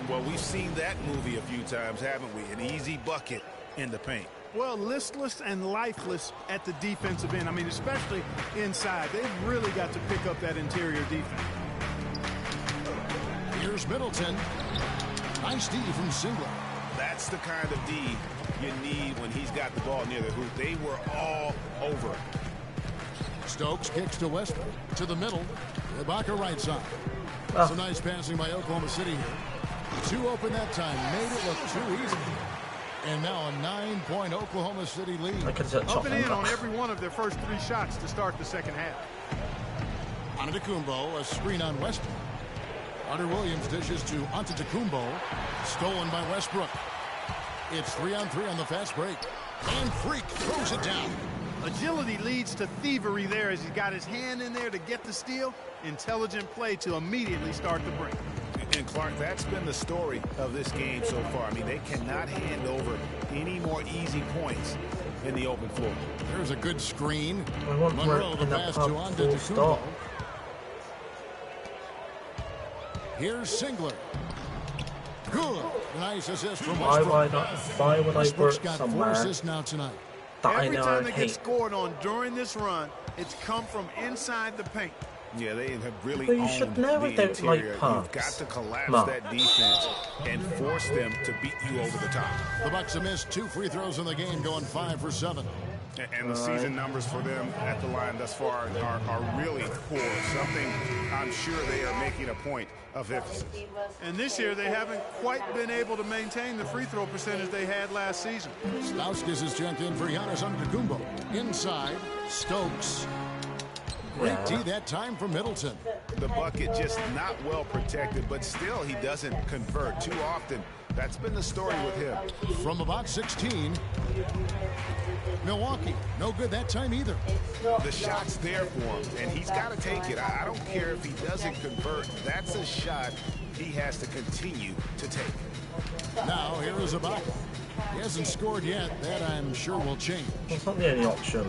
Well, we've seen that movie a few times, haven't we? An easy bucket in the paint. Well, listless and lifeless at the defensive end. I mean, especially inside. They've really got to pick up that interior defense. Here's Middleton. Nice D from Singler. That's the kind of D you need when he's got the ball near the hoop. They were all over it. Stokes kicks to Westbrook. To the middle. Ibaka right side. That's a nice passing by Oklahoma City here. 2 open that time. Made it look too easy. And now a 9-point Oklahoma City lead. Up and in on every one of their first 3 shots to start the second half. Antetokounmpo, a screen on Westbrook. Carter Williams dishes to Antetokounmpo. Stolen by Westbrook. It's 3-on-3 on the fast break. And freq throws it down. Agility leads to thievery there as he's got his hand in there to get the steal. Intelligent play to immediately start the break. And Clark, that's been the story of this game so far. I mean, they cannot hand over any more easy points in the open floor. There's a good screen. I want Monroe work the in the pass pub to full Antetokounmpo. stop. Here's Singler. Good. Nice assist from Why Westbrook. would I Westbrook's work got 4 somewhere assists now tonight. that I Every know time I they get hate? scored on during this run, it's come from inside the paint. Yeah, they have really But you owned should know I the don't like interior. You've pumps. got to collapse Mark. that defense and force them to beat you over the top. The Bucks have missed 2 free throws in the game, going 5 for 7. And the season numbers for them at the line thus far are really poor. Something I'm sure they are making a point of emphasis. And this year, they haven't quite been able to maintain the free throw percentage they had last season. Stauskas is checked in for Giannis Antetokounmpo. Inside, Stokes. Great D that time for Middleton. The bucket just not well protected, but still he doesn't convert too often. That's been the story with him. From about 16, Milwaukee, no good that time either. The shot's there for him, and he's got to take it. I don't care if he doesn't convert. That's a shot he has to continue to take. Now here is Ibaka. He hasn't scored yet. That I'm sure will change. It's not the only option.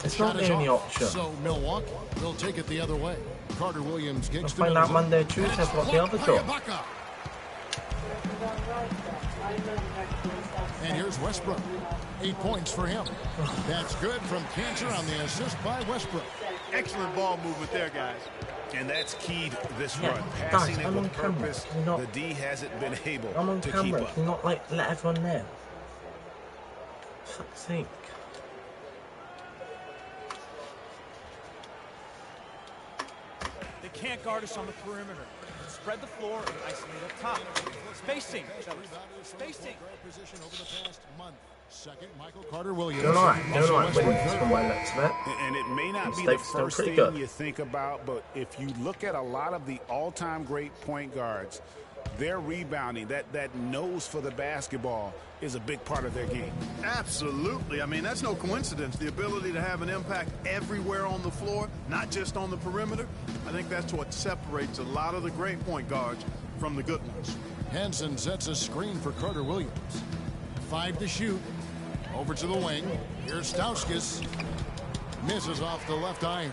It's Shot not is the only off. option. So Milwaukee will take it the other way. Carter Williams We'll kicks to find out Middleton. Monday, Tuesday what the other By job. Ibaka. And here's Westbrook. 8 points for him. That's good from Cantor on the assist by Westbrook. Excellent ball movement there, guys. And that's keyed this Yeah, run. Passing guys, it I'm on with camera. purpose. Can you not- The D hasn't been able I'm on to keep camera. up. Can you not like let everyone know? For fuck's sake. They can't guard us on the perimeter. Spread the floor and isolate up top. Spacing. Spacing. Position over the past month. Second, Michael Carter Williams. Doing alright, Also winning Westbrook from my looks of it. And it may not be the State's still first pretty thing good. you think about, but if you look at a lot of the all-time great point guards, their rebounding, that nose for the basketball is a big part of their game. Absolutely. I mean, that's no coincidence. The ability to have an impact everywhere on the floor, not just on the perimeter. I think that's what separates a lot of the great point guards from the good ones. Henson sets a screen for Carter Williams. 5 to shoot. Over to the wing. Here's Stauskas. Misses off the left iron.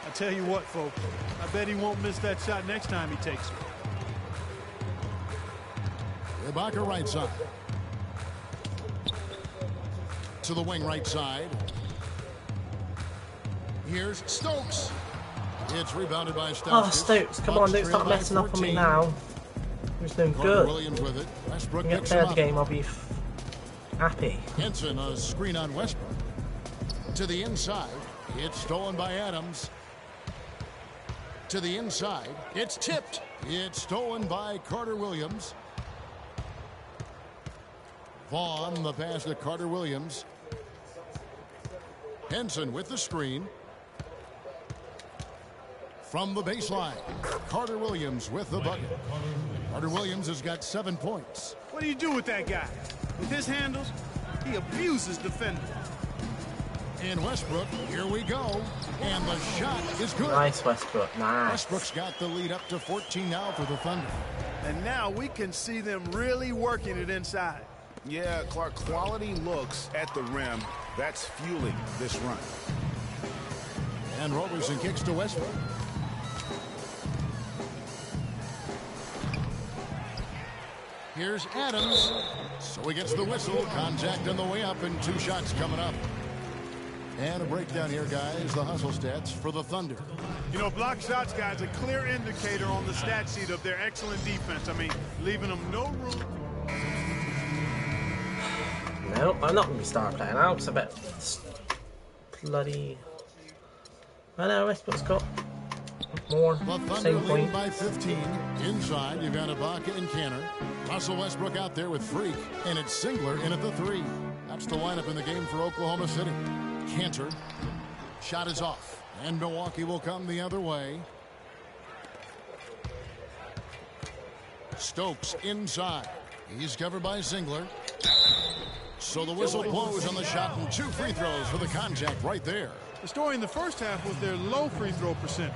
I tell you what, folks, I bet he won't miss that shot next time he takes it. Ibaka right side. To the wing right side. Here's Stokes. It's rebounded by Stauskas. Oh, Stokes, come on, don't start messing up on me now. It's doing Carter good. Williams with it. Westbrook When you get picks him third up. game, I'll be happy. Henson, a screen on Westbrook. To the inside. It's stolen by Adams. To the inside. It's tipped. It's stolen by Carter Williams. Vaughn, the pass to Carter Williams. Henson with the screen. From the baseline. Carter Williams with the bucket. Carter Williams has got 7 points. What do you do with that guy? With his handles, he abuses defenders. And Westbrook, here we go. And the shot is good. Nice, Westbrook. Nice. Westbrook's got the lead up to 14 now for the Thunder. And now we can see them really working it inside. Yeah, Clark, quality looks at the rim. That's fueling this run. And Roberson kicks to Westbrook. Here's Adams. So he gets the whistle. Contact on the way up and 2 shots coming up. And a breakdown here, guys. The hustle stats for the Thunder. You know, block shots, guys, a clear indicator on the stat sheet of their excellent defense. I mean, leaving them no room. No, I'm not going to be star playing now. It's a bit bloody. I know Westbrook's got more. The Thunder Same leading point. by 15. Inside, you've got Ibaka and Cantor. Russell Westbrook out there with Freak. And it's Singler in at the 3. That's the lineup in the game for Oklahoma City. Cantor. Shot is off. And Milwaukee will come the other way. Stokes inside. He's covered by Singler. So the whistle blows on the shot and 2 free throws for the contact right there. The story in the first half was their low free throw percentage.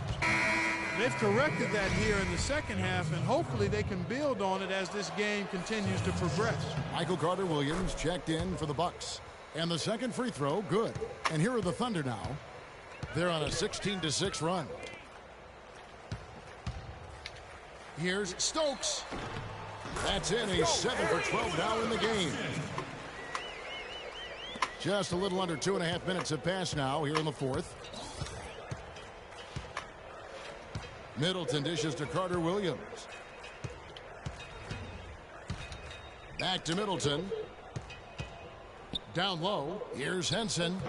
They've corrected that here in the second half, and hopefully they can build on it as this game continues to progress. Michael Carter-Williams checked in for the Bucks. And the second free throw, good. And here are the Thunder now. They're on a 16-6 run. Here's Stokes. That's in. He's 7 for 12 now in the game. Just a little under 2.5 minutes have passed now here in the fourth. Middleton dishes to Carter-Williams. Back to Middleton. Down low. Here's Henson.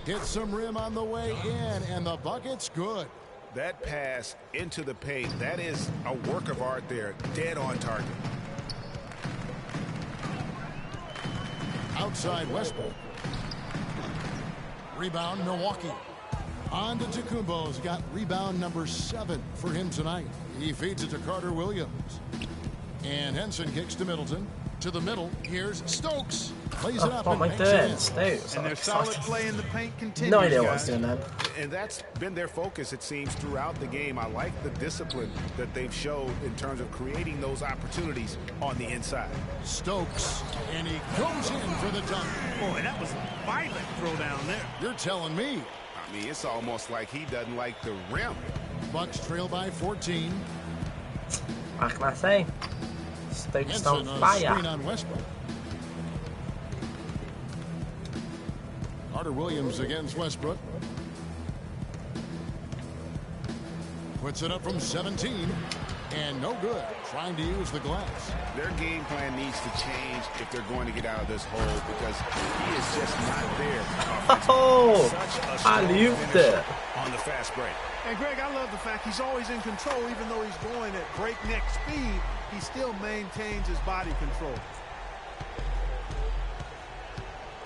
Hits some rim on the way in, and the bucket's good. That pass into the paint, that is a work of art there. Dead on target. Outside Westbrook. Rebound Milwaukee. On to Tacumbo's got rebound number 7 for him tonight. He feeds it to Carter-Williams. And Henson kicks to Middleton. To the middle. Here's Stokes. Plays it up and makes it in. Stokes. And their solid play in the paint continues. No idea what's doing that. And that's been their focus, it seems, throughout the game. I like the discipline that they've showed in terms of creating those opportunities on the inside. Stokes. And he goes in for the dunk. Boy, that was a violent throw down there. You're telling me. I mean, it's almost like he doesn't like the rim. Bucks trail by 14. What can I say? Stokes on fire. Screen on Westbrook. Carter-Williams against Westbrook. Puts it up from 17. And no good. Trying to use the glass. Their game plan needs to change if they're going to get out of this hole, because he is just not there. Oh, I loved it on the fast break. And Greg, I love the fact he's always in control. Even though he's going at breakneck speed, he still maintains his body control.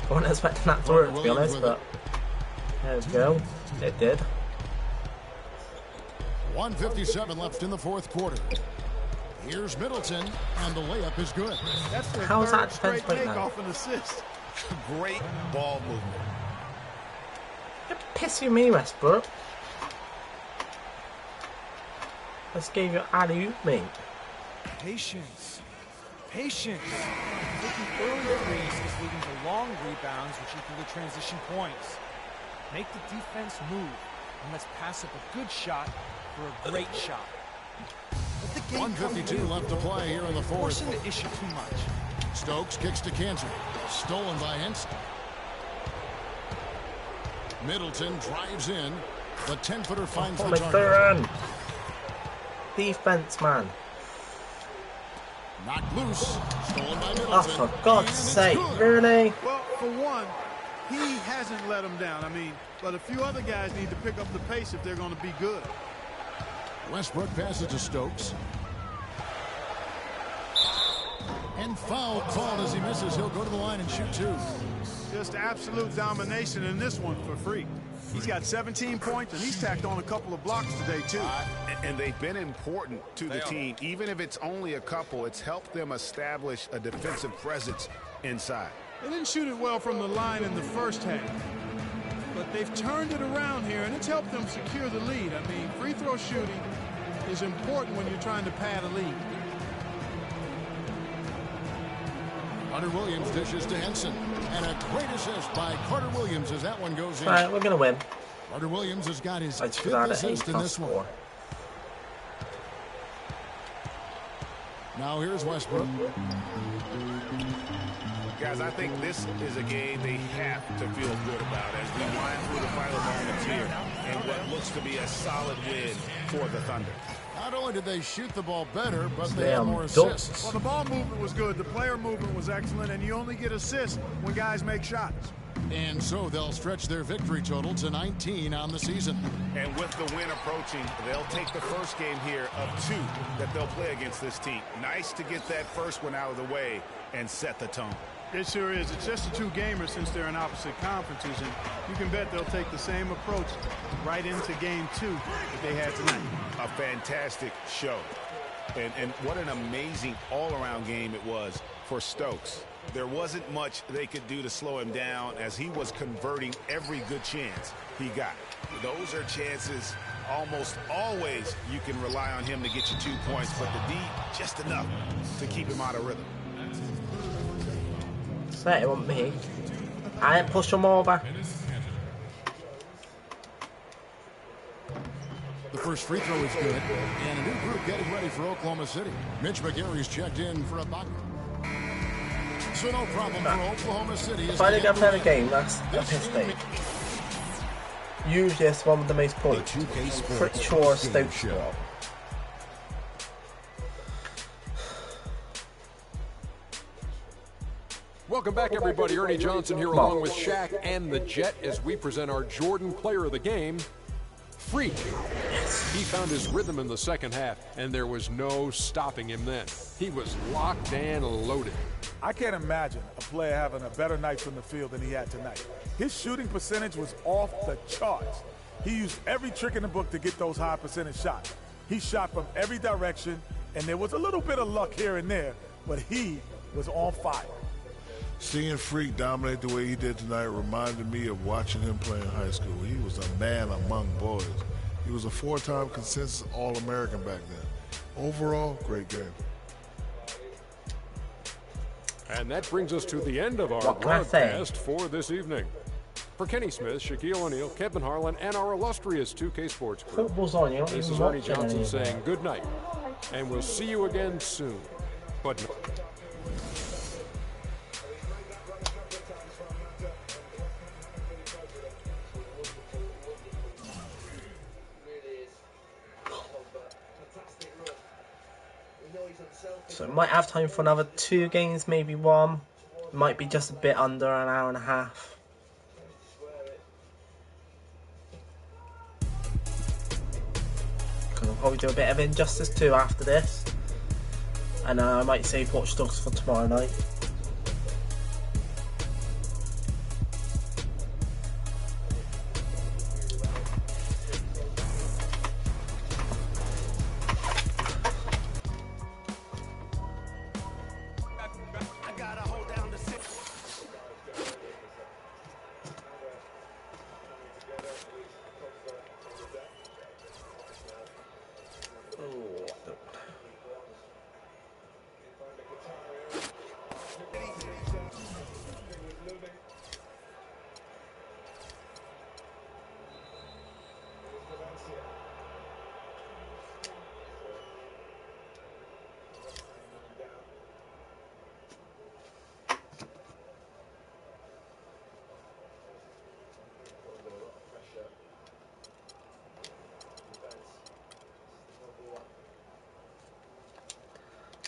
I wasn't expecting that to work, to be honest, but there we go. It did. 1:57 left in the fourth quarter. Here's Middleton, and the layup is good. That's their How's that third defense straight break make now? off an assist. Great ball movement. You're pissing me, Westbrook. Let's give you alley-oop, mate. Patience. Patience. Taking early threes is leading to long rebounds, which equal to transition points. Make the defense move, and let's pass up a good shot for a great shot. Let the game 1:52 left to play here in the fourth. Forcing the issue too much. Stokes kicks to Kansas. Stolen by Henson. Middleton drives in. The 10-footer finds the target. Defense, man. Knocked loose. Stolen by Middleton. Oh, for God's sake, really? Well, for one, he hasn't let them down. I mean, but a few other guys need to pick up the pace if they're going to be good. Westbrook passes to Stokes. And foul called as he misses. He'll go to the line and shoot 2. Just absolute domination in this one for Freak. He's got 17 points, and he's tacked on a couple of blocks today, too. And they've been important to the team. Even if it's only a couple, it's helped them establish a defensive presence inside. They didn't shoot it well from the line in the first half, but they've turned it around here, and it's helped them secure the lead. I mean, free throw shooting is important when you're trying to pad a lead. Carter-Williams dishes to Henson. And a great assist by Carter-Williams as that one goes in. All right, we're going to win. Carter-Williams has got his 5th assist in this one. Now here's Westbrook. Guys, I think this is a game they have to feel good about as we wind through the final moments here and what looks to be a solid win for the Thunder. Not only did they shoot the ball better, but they had more assists. Well, the ball movement was good. The player movement was excellent, and you only get assists when guys make shots. And so they'll stretch their victory total to 19 on the season. And with the win approaching, they'll take the first game here of 2 that they'll play against this team. Nice to get that first one out of the way and set the tone. It sure is. It's just a 2-gamer since they're in opposite conferences, and you can bet they'll take the same approach right into game 2 that they had tonight. A fantastic show. And what an amazing all-around game it was for Stokes. There wasn't much they could do to slow him down as he was converting every good chance he got. Those are chances almost always you can rely on him to get you 2 points, but the D, just enough to keep him out of rhythm. Say it wasn't me. I ain't pushed him over. The first free throw is good, and a new group getting ready for Oklahoma City. Mitch McGary's checked in for a bucket. So no problem for Oklahoma City. If I didn't get playing a game, that's a piss take. Usually it's one with the most points. Pretty sure Stoke score. Welcome back, everybody. Ernie Johnson here along with Shaq and the Jet as we present our Jordan Player of the Game, freq. He found his rhythm in the second half, and there was no stopping him then. He was locked and loaded. I can't imagine a player having a better night from the field than he had tonight. His shooting percentage was off the charts. He used every trick in the book to get those high percentage shots. He shot from every direction, and there was a little bit of luck here and there, but he was on fire. Seeing freq dominate the way he did tonight reminded me of watching him play in high school. He was a man among boys. He was a 4-time consensus All-American back then. Overall, great game. And that brings us to the end of our broadcast for this evening. For Kenny Smith, Shaquille O'Neal, Kevin Harlan, and our illustrious 2K Sports crew, football's on, you this is Ernie Johnson saying good night, and we'll see you again soon. But no. So we might have time for another 2 games, maybe 1. Might be just a bit under an hour and a half. Because I'll probably do a bit of Injustice 2 after this. And I might save Watch Dogs for tomorrow night.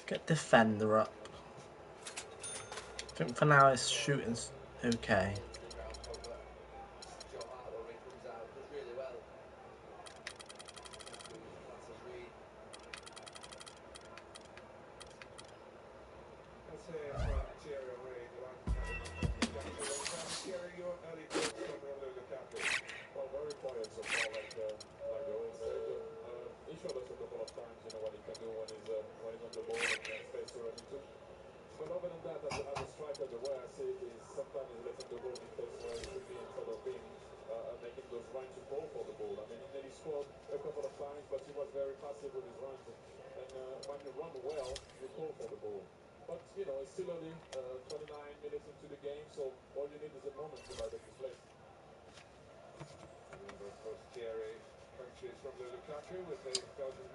Get defender up. I think for now his shooting's okay.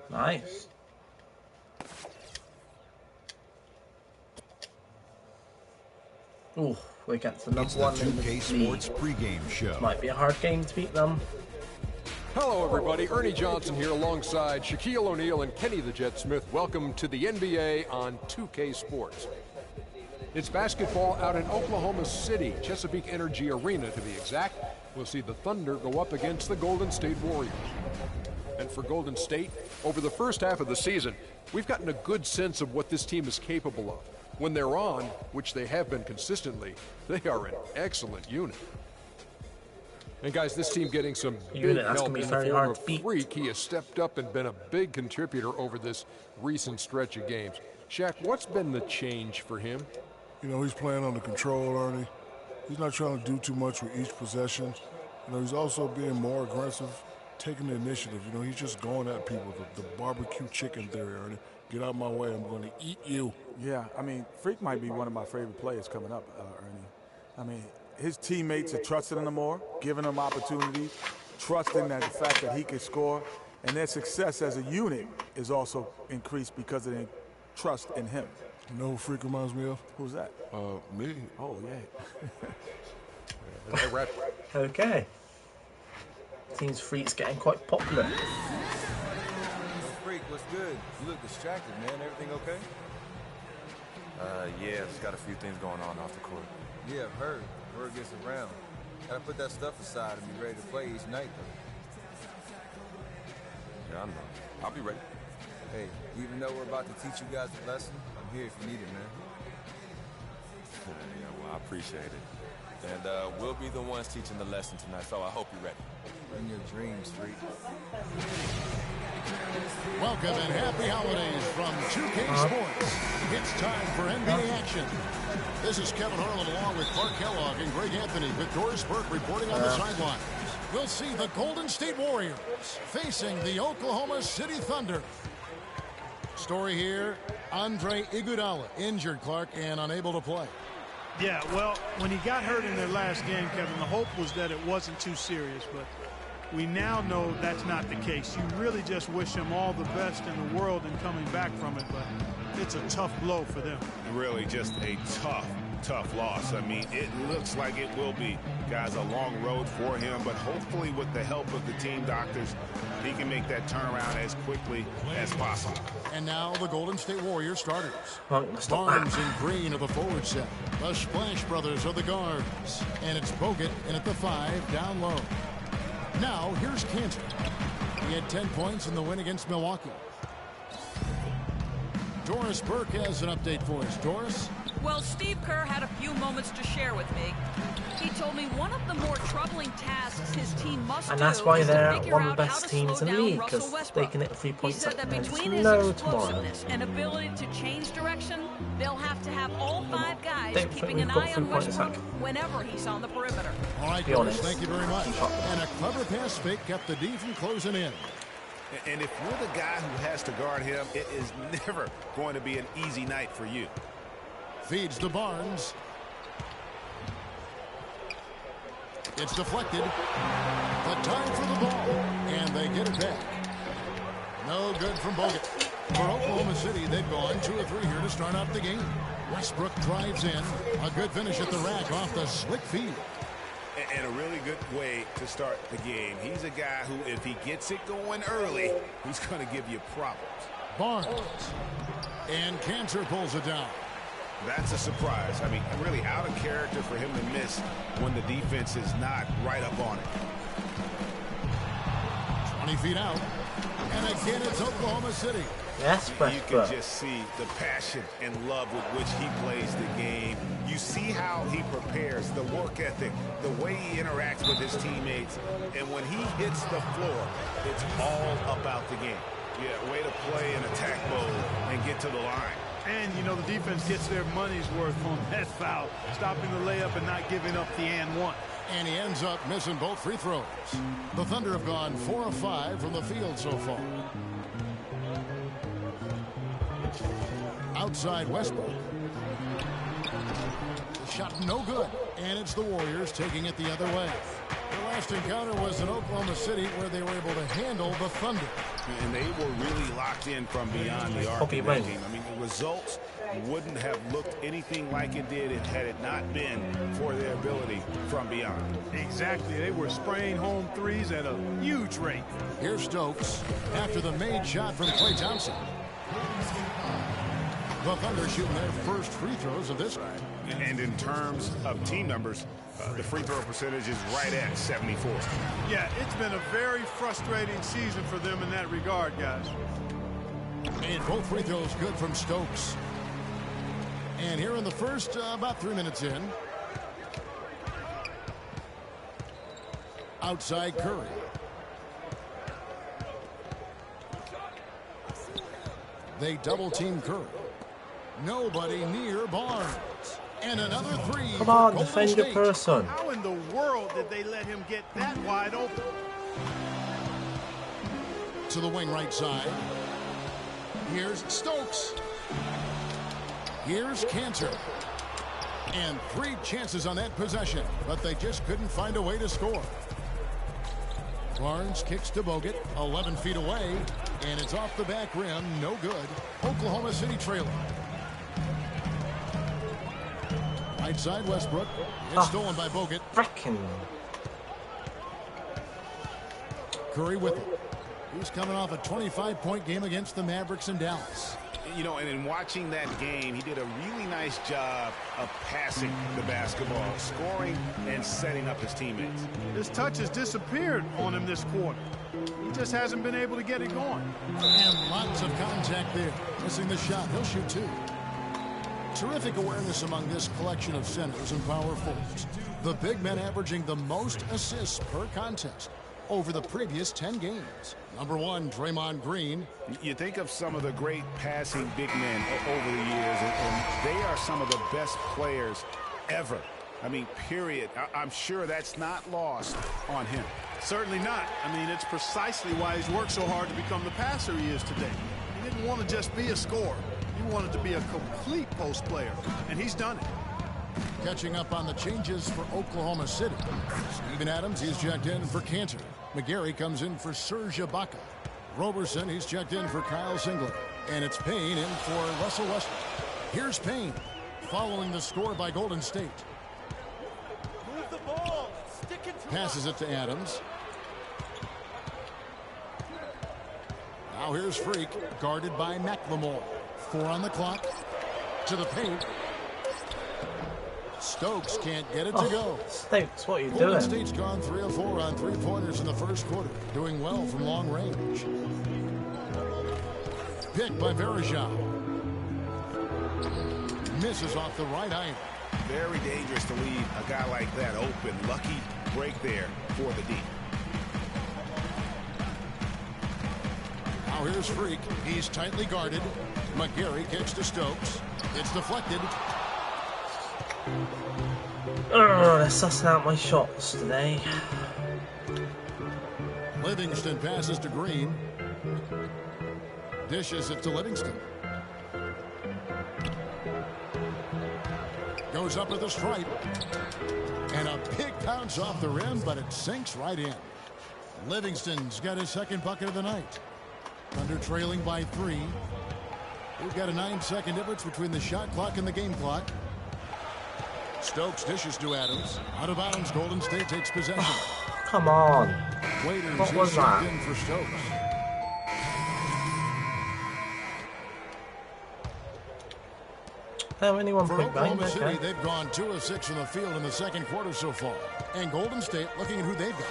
Nice. Ooh, we get to number 1 in the 2K Sports pregame show. Might be a hard game to beat them. Hello, everybody. Ernie Johnson here alongside Shaquille O'Neal and Kenny the Jet Smith. Welcome to the NBA on 2K Sports. It's basketball out in Oklahoma City, Chesapeake Energy Arena to be exact. We'll see the Thunder go up against the Golden State Warriors. And for Golden State, over the first half of the season, we've gotten a good sense of what this team is capable of. When they're on, which they have been consistently, they are an excellent unit. And guys, this team getting some big help in the form of freq. He has stepped up and been a big contributor over this recent stretch of games. Shaq, what's been the change for him? You know, he's playing under control, Ernie. He's not trying to do too much with each possession. You know, he's also being more aggressive, taking the initiative. You know, he's just going at people. The barbecue chicken theory, Ernie. Get out of my way. I'm going to eat you. Yeah, I mean, Freq might be one of my favorite players coming up, Ernie. I mean, his teammates are trusting him more, giving him opportunities, trusting that the fact that he can score, and their success as a unit is also increased because of their trust in him. You know who Freq reminds me of? Who's that? Me. Oh, yeah. Okay. Seems Freq's getting quite popular. Freq, what's good? You look distracted, man. Everything okay? Yeah, just got a few things going on off the court. Yeah, I've heard. Word gets around. Gotta put that stuff aside and be ready to play each night, though. Yeah, I know. I'll be ready. Hey, even though we're about to teach you guys a lesson, I'm here if you need it, man. Yeah, well, I appreciate it. And we'll be the ones teaching the lesson tonight, so I hope you're ready. In your dreams, Freq. Welcome and happy holidays from 2K Sports. It's time for NBA action. This is Kevin Harlan along with Clark Kellogg and Greg Anthony with Doris Burke reporting on the sideline. We'll see the Golden State Warriors facing the Oklahoma City Thunder. Story here, Andre Iguodala injured, Clark, and unable to play. Yeah, well, when he got hurt in their last game, Kevin, the hope was that it wasn't too serious, but we now know that's not the case. You really just wish him all the best in the world in coming back from it, but it's a tough blow for them. Really just a tough loss. I mean, it looks like it will be, guys, a long road for him, but hopefully with the help of the team doctors, he can make that turnaround as quickly as possible. And now the Golden State Warriors starters. Barnes and Green are the forward set. The Splash Brothers are the guards. And it's Bogut in at the 5 down low. Now here's Cantor. He had 10 points in the win against Milwaukee. Doris Burke has an update for us. Doris? Well, Steve Kerr had a few moments to share with me. He told me one of the more troubling tasks his team must do and that's why is they're to figure one of out the how best to teams slow in the down league Russell because they Westbrook. can hit 3 He points said like that there's between his no tomorrow. explosiveness and ability to change direction, they'll have to have all 5 guys Don't keeping think an we've got eye 3 on points Westbrook like. whenever he's on the perimeter. All right, Be Doris, honest. thank you very much. And a clever pass fake kept the D from closing in. And if you're the guy who has to guard him, it is never going to be an easy night for you. Feeds to Barnes. It's deflected. The time for the ball. And they get it back. No good from Bogut. For Oklahoma City, they've gone 2 of 3 here to start out the game. Westbrook drives in. A good finish at the rack off the slick feed. And a really good way to start the game. He's a guy who, if he gets it going early, he's going to give you problems. Barnes. And Cantor pulls it down. That's a surprise. I mean, really out of character for him to miss when the defense is not right up on it. 20 feet out. And again, it's Oklahoma City. Yes, you can just see the passion and love with which he plays the game. You see how he prepares, the work ethic, the way he interacts with his teammates. And when he hits the floor, it's all about the game. Yeah, way to play in attack mode and get to the line. And, you know, the defense gets their money's worth on that foul, stopping the layup and not giving up the and one. And he ends up missing both free throws. The Thunder have gone 4 of 5 from the field so far. Outside Westbrook. The shot no good. And it's the Warriors taking it the other way. The last encounter was in Oklahoma City where they were able to handle the Thunder. And they were really locked in from beyond the arc of that game. I mean, the results wouldn't have looked anything like it did had it not been for their ability from beyond. Exactly. They were spraying home threes at a huge rate. Here's Stokes after the made shot from Klay Thompson. The Thunder shooting their first free throws of this night. And in terms of team numbers, the free throw percentage is right at 74. Yeah, it's been a very frustrating season for them in that regard, guys. And both free throws good from Stokes. And here in the first, about 3 minutes in. Outside Curry. They double team Curry. Nobody near Barnes. And another three. Come on, defend your person. How in the world did they let him get that wide open? To the wing right side. Here's Stokes. Here's Cantor. And 3 chances on that possession, but they just couldn't find a way to score. Barnes kicks to Bogut, 11 feet away, and it's off the back rim, no good. Oklahoma City trailing. Right side Westbrook. It's stolen by Bogut. Frickin'. Curry with it. He's coming off a 25-point game against the Mavericks in Dallas. You know, and in watching that game, he did a really nice job of passing the basketball, scoring and setting up his teammates. His touch has disappeared on him this quarter. He just hasn't been able to get it going. And lots of contact there. Missing the shot. He'll shoot 2. Terrific awareness among this collection of centers and power forwards. The big men averaging the most assists per contest over the previous 10 games. Number 1, Draymond Green. You think of some of the great passing big men over the years, and they are some of the best players ever. I mean, period. I'm sure that's not lost on him. Certainly not. I mean, it's precisely why he's worked so hard to become the passer he is today. He didn't want to just be a scorer. He wanted to be a complete post player, and he's done it. Catching up on the changes for Oklahoma City. Steven Adams, he's checked in for Cantor. McGarry comes in for Serge Ibaka. Roberson, he's checked in for Kyle Singler. And it's Payne in for Russell Westbrook. Here's Payne, following the score by Golden State. Move the ball. Stick it to Passes it to Adams. Now here's freq, guarded by McLemore. 4 on the clock. To the paint. Stokes can't get it to go. Stokes, what are you Golden doing? State's gone 3 of 4 on 3-pointers in the first quarter. Doing well from long range. Picked by Verajao. Misses off the right iron. Very dangerous to leave a guy like that open. Lucky break there for the D. Now here's freq. He's tightly guarded. McGarry kicks to Stokes. It's deflected. Oh, they're sussing out my shots today. Livingston passes to Green. Dishes it to Livingston. Goes up at the stripe. And a big bounce off the rim, but it sinks right in. Livingston's got his second bucket of the night. Thunder trailing by 3. We've got a 9-second difference between the shot clock and the game clock. Stokes dishes to Adams. Out of bounds, Golden State takes possession. Come on. Waiters, What was that? in for Stokes. Anyone For point blank? Oklahoma City, Okay. they've gone 2 of 6 from the field in the second quarter so far. And Golden State looking at who they've got.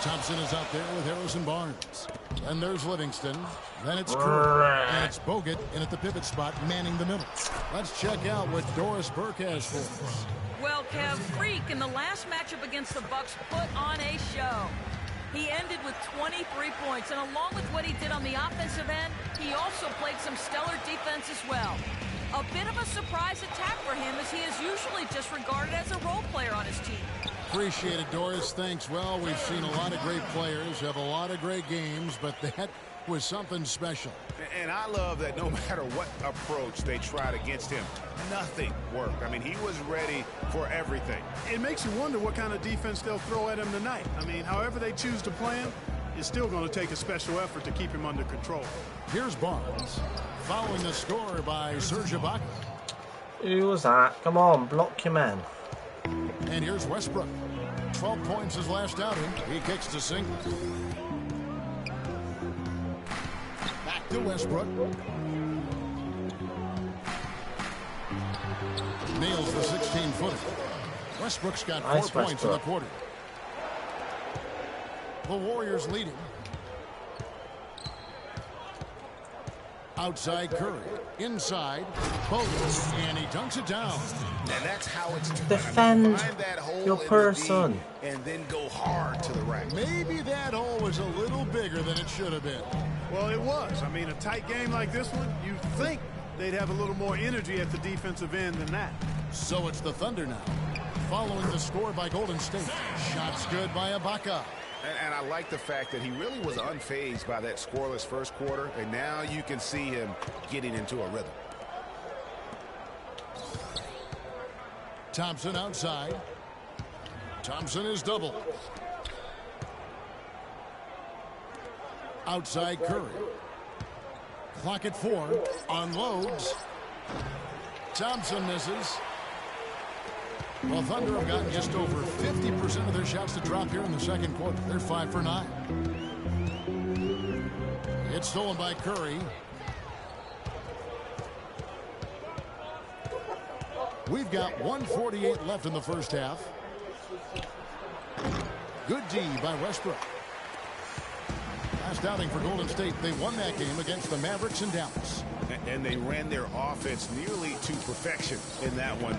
Thompson is out there with Harrison Barnes. Then there's Livingston. Then it's Curry. And it's Bogut in at the pivot spot, manning the middle. Let's check out what Doris Burke has for us. Well, Kev, freq in the last matchup against the Bucks put on a show. He ended with 23 points, and along with what he did on the offensive end, he also played some stellar defense as well. A bit of a surprise attack for him, as he is usually just regarded as a role player on his team. Appreciate it, Doris. Thanks. Well, we've seen a lot of great players have a lot of great games, but that was something special. And I love that no matter what approach they tried against him, nothing worked. I mean, he was ready for everything. It makes you wonder what kind of defense they'll throw at him tonight. I mean, however they choose to play him, it's still going to take a special effort to keep him under control. Here's Barnes, following the score by Serge Ibaka. Who was that? Come on, block your man. And here's Westbrook. 12 points his last outing. He kicks to Singler. Back to Westbrook. Nails the 16-footer. Westbrook's got 4 Nice points in the Westbrook. quarter. The Warriors leading. Outside Curry. Inside. Bogut. And he dunks it down. And that's how it's done. Defend Find that hole your in the person. D and then go hard to the rack. Maybe that hole was a little bigger than it should have been. Well, it was. I mean, a tight game like this one, you'd think they'd have a little more energy at the defensive end than that. So it's the Thunder now, following the score by Golden State. Shots good by Ibaka. And I like the fact that he really was unfazed by that scoreless first quarter, and now you can see him getting into a rhythm. Thompson outside. Thompson is doubled. Outside Curry. Clock at 4. Unloads. Thompson misses. Well, Thunder have gotten just over 50% of their shots to drop here in the second quarter. They're 5 for 9. It's stolen by Curry. We've got 1:48 left in the first half. Good D by Westbrook. Last outing for Golden State, they won that game against the Mavericks in Dallas. And they ran their offense nearly to perfection in that one.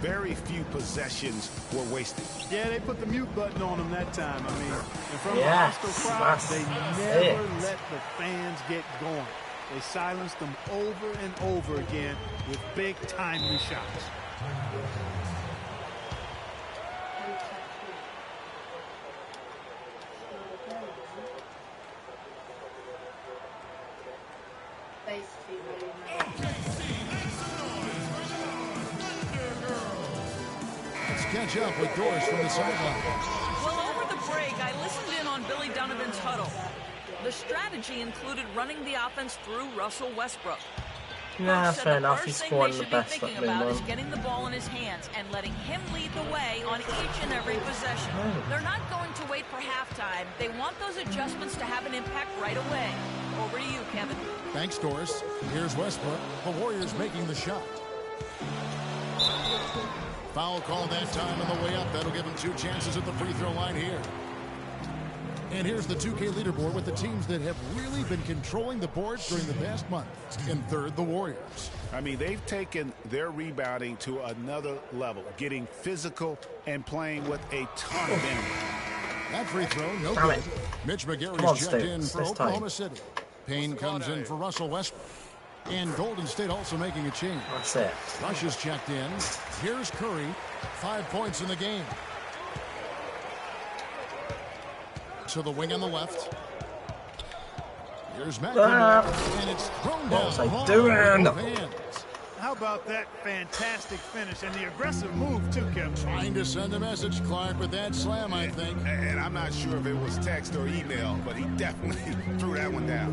Very few possessions were wasted. Yeah, they put the mute button on them that time. I mean, in front of Yes, a hostile crowd, they that's never it. let the fans get going. They silenced them over and over again with big, timely shots. Let's catch up with Doris from the sideline. Well, over the break, I listened in on Billy Donovan's huddle. The strategy included running the offense through Russell Westbrook. Nah, Said fair the enough. first He's thing scoring they the should be best thinking that about they is won. getting the ball in his hands and letting him lead the way on each and every possession. They're not going to wait for halftime. They want those adjustments to have an impact right away. Over to you, Kevin. Thanks, Doris. Here's Westbrook. The Warriors making the shot. Foul call that time on the way up. That'll give him 2 chances at the free throw line here. And here's the 2K leaderboard with the teams that have really been controlling the boards during the past month. In third, the Warriors. I mean, they've taken their rebounding to another level, getting physical and playing with a ton of energy. That free throw, no Damn good. it. Mitch Come on, McGarry's checked Stu. in for This time. Oklahoma City. Payne comes in for Russell Westbrook. And Golden State also making a change. That's it. Rush is checked in. Here's Curry. 5 points in the game. To the wing on the left. Here's McLemore. And it's thrown down. What was I long doing? with both hands. How about that fantastic finish and the aggressive move, too, Kevin? Trying to send a message, Clark, with that slam, I think. And I'm not sure if it was text or email, but he definitely threw that one down.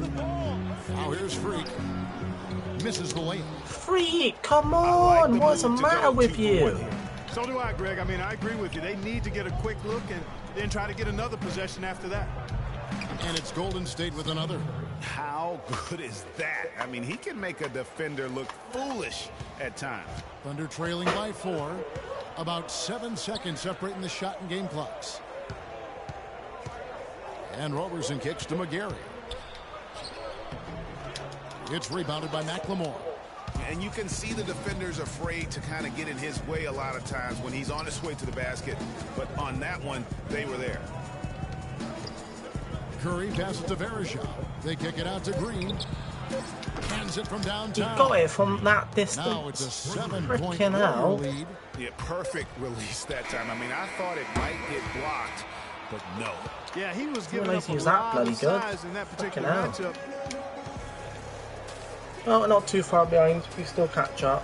Now here's Freak. Misses the layup. Freak, come on. What's the matter with you? So do I, Greg. I mean, I agree with you. They need to get a quick look and then try to get another possession after that. And it's Golden State with another. How good is that? I mean, he can make a defender look foolish at times. Thunder trailing by 4. About 7 seconds separating the shot and game clocks. And Roberson kicks to McGarry. It's rebounded by McLemore. And you can see the defenders afraid to kind of get in his way a lot of times when he's on his way to the basket. But on that one, they were there. Curry passes to Verejao. They kick it out to Green. Hands it from He downtown. got it from that distance. Now it's a 7-point Freaking hell. lead. Yeah, perfect release that time. I mean, I thought it might get blocked, but no. Yeah, he was Didn't giving realize up he a was that lot bloody of good. size in that particular Fucking hell. matchup. Well, not too far behind. We still catch up.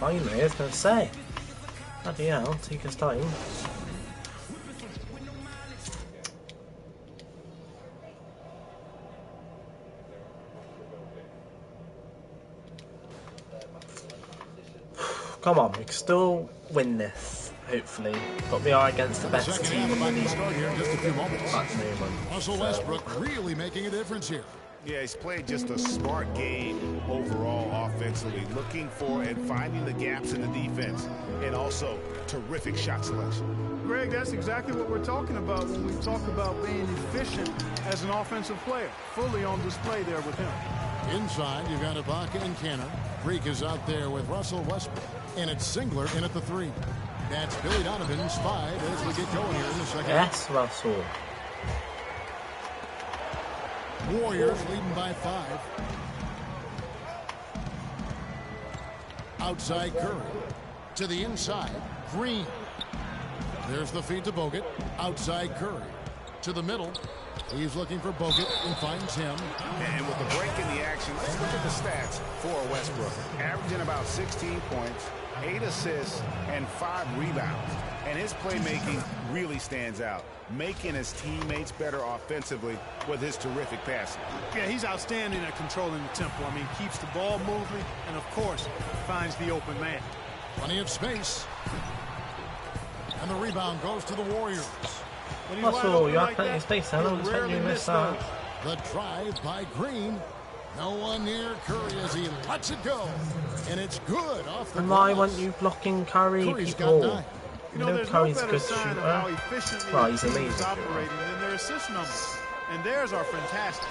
Finally, I was going to say. Bloody hell, take his time. Come on, we can still win this, hopefully. But we are against the best Second team half in the about to league start here in just a few moments. at the moment. Russell Westbrook really making a difference here. Yeah, he's played just a smart game overall offensively, looking for and finding the gaps in the defense, and also terrific shot selection. Greg, that's exactly what we're talking about when we talk about being efficient as an offensive player. Fully on display there with him. Inside, you've got Ibaka and Canner. Freq is out there with Russell Westbrook. And it's Singler in at the 3. That's Billy Donovan's 5 as we get going here in the second. Yes, Russell. Warriors leading by 5. Outside Curry. To the inside, Green. There's the feed to Bogut. Outside Curry. To the middle. He's looking for Bogut and finds him. And with the break in the action, let's look at the stats for Westbrook. Averaging about 16 points, 8 assists, and 5 rebounds. And his playmaking really stands out, making his teammates better offensively with his terrific passing. Yeah, he's outstanding at controlling the tempo. I mean, keeps the ball moving, and of course, finds the open man. Plenty of space. And the rebound goes to the Warriors. Russell, you have plenty of space. I don't expect you to miss that. The drive by Green. No one near Curry as he lets it go. And it's good off the And why glass. weren't you blocking Curry? Curry's got People. 9. You know, there's Curry's no a better good sign shooter. of how efficiently Well, the he's team is amazing. operating than their assist numbers. And theirs are fantastic.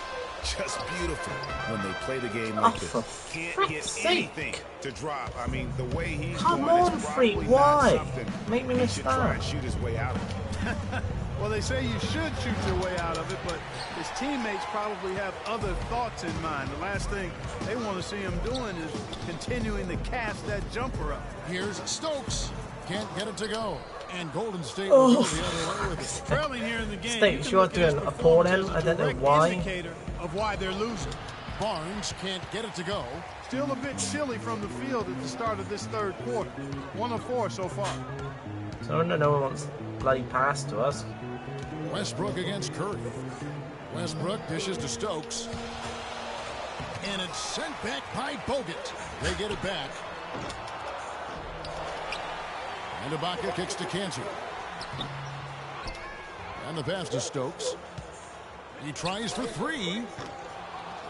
Just beautiful when they play the game like this. For Can't frick's get sake. anything to drop. I mean, the way he's Come going on, is Freak, probably why? not something Make me he miss should try that. and shoot his way out of. Well, they say you should shoot your way out of it, but his teammates probably have other thoughts in mind. The last thing they want to see him doing is continuing to cast that jumper up. Here's Stokes. Can't get it to go. And Golden State will go the other way with it. Trailing here in the game. State, you are doing a poor then. I don't know why. Indicator of why they're losing. Barnes can't get it to go. Still a bit chilly from the field at the start of this third quarter. 1 of 4 so far. So no one wants bloody pass to us. Westbrook against Curry. Westbrook dishes to Stokes. And it's sent back by Bogut. They get it back. And Ibaka kicks to Kanter. And the pass to Stokes. He tries for 3.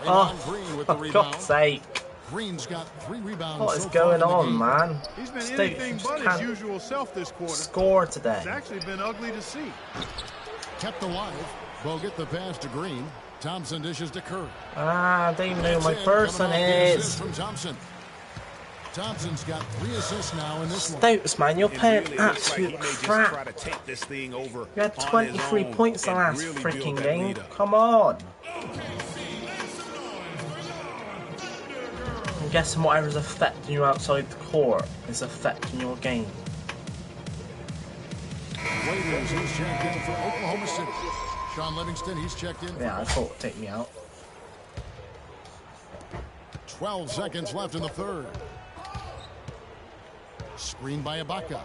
Oh, Green with the for rebound. God's sake. Green's got 3 rebounds. What is so far going in the on, game. man? He's been State anything just but his can't usual self this quarter. score today. It's actually been ugly to see. Kept alive. Bogut the pass to Green. Thompson dishes to Curry. I don't even know who my That's in, person coming off the assist is. from Thompson. Thompson's got 3 assists now in this one. Stokes, man, you're It playing really looks like he absolute may just crap. try to take this thing over You had on 23 his own points the and last really freaking build that game. lead up. Come on. I'm guessing whatever's affecting you outside the court is affecting your game. Waiters, he's checked in for Oklahoma City. Sean Livingston, he's checked in. Yeah, I thought it'd take me out. 12 seconds left in the third. Screen by Ibaka.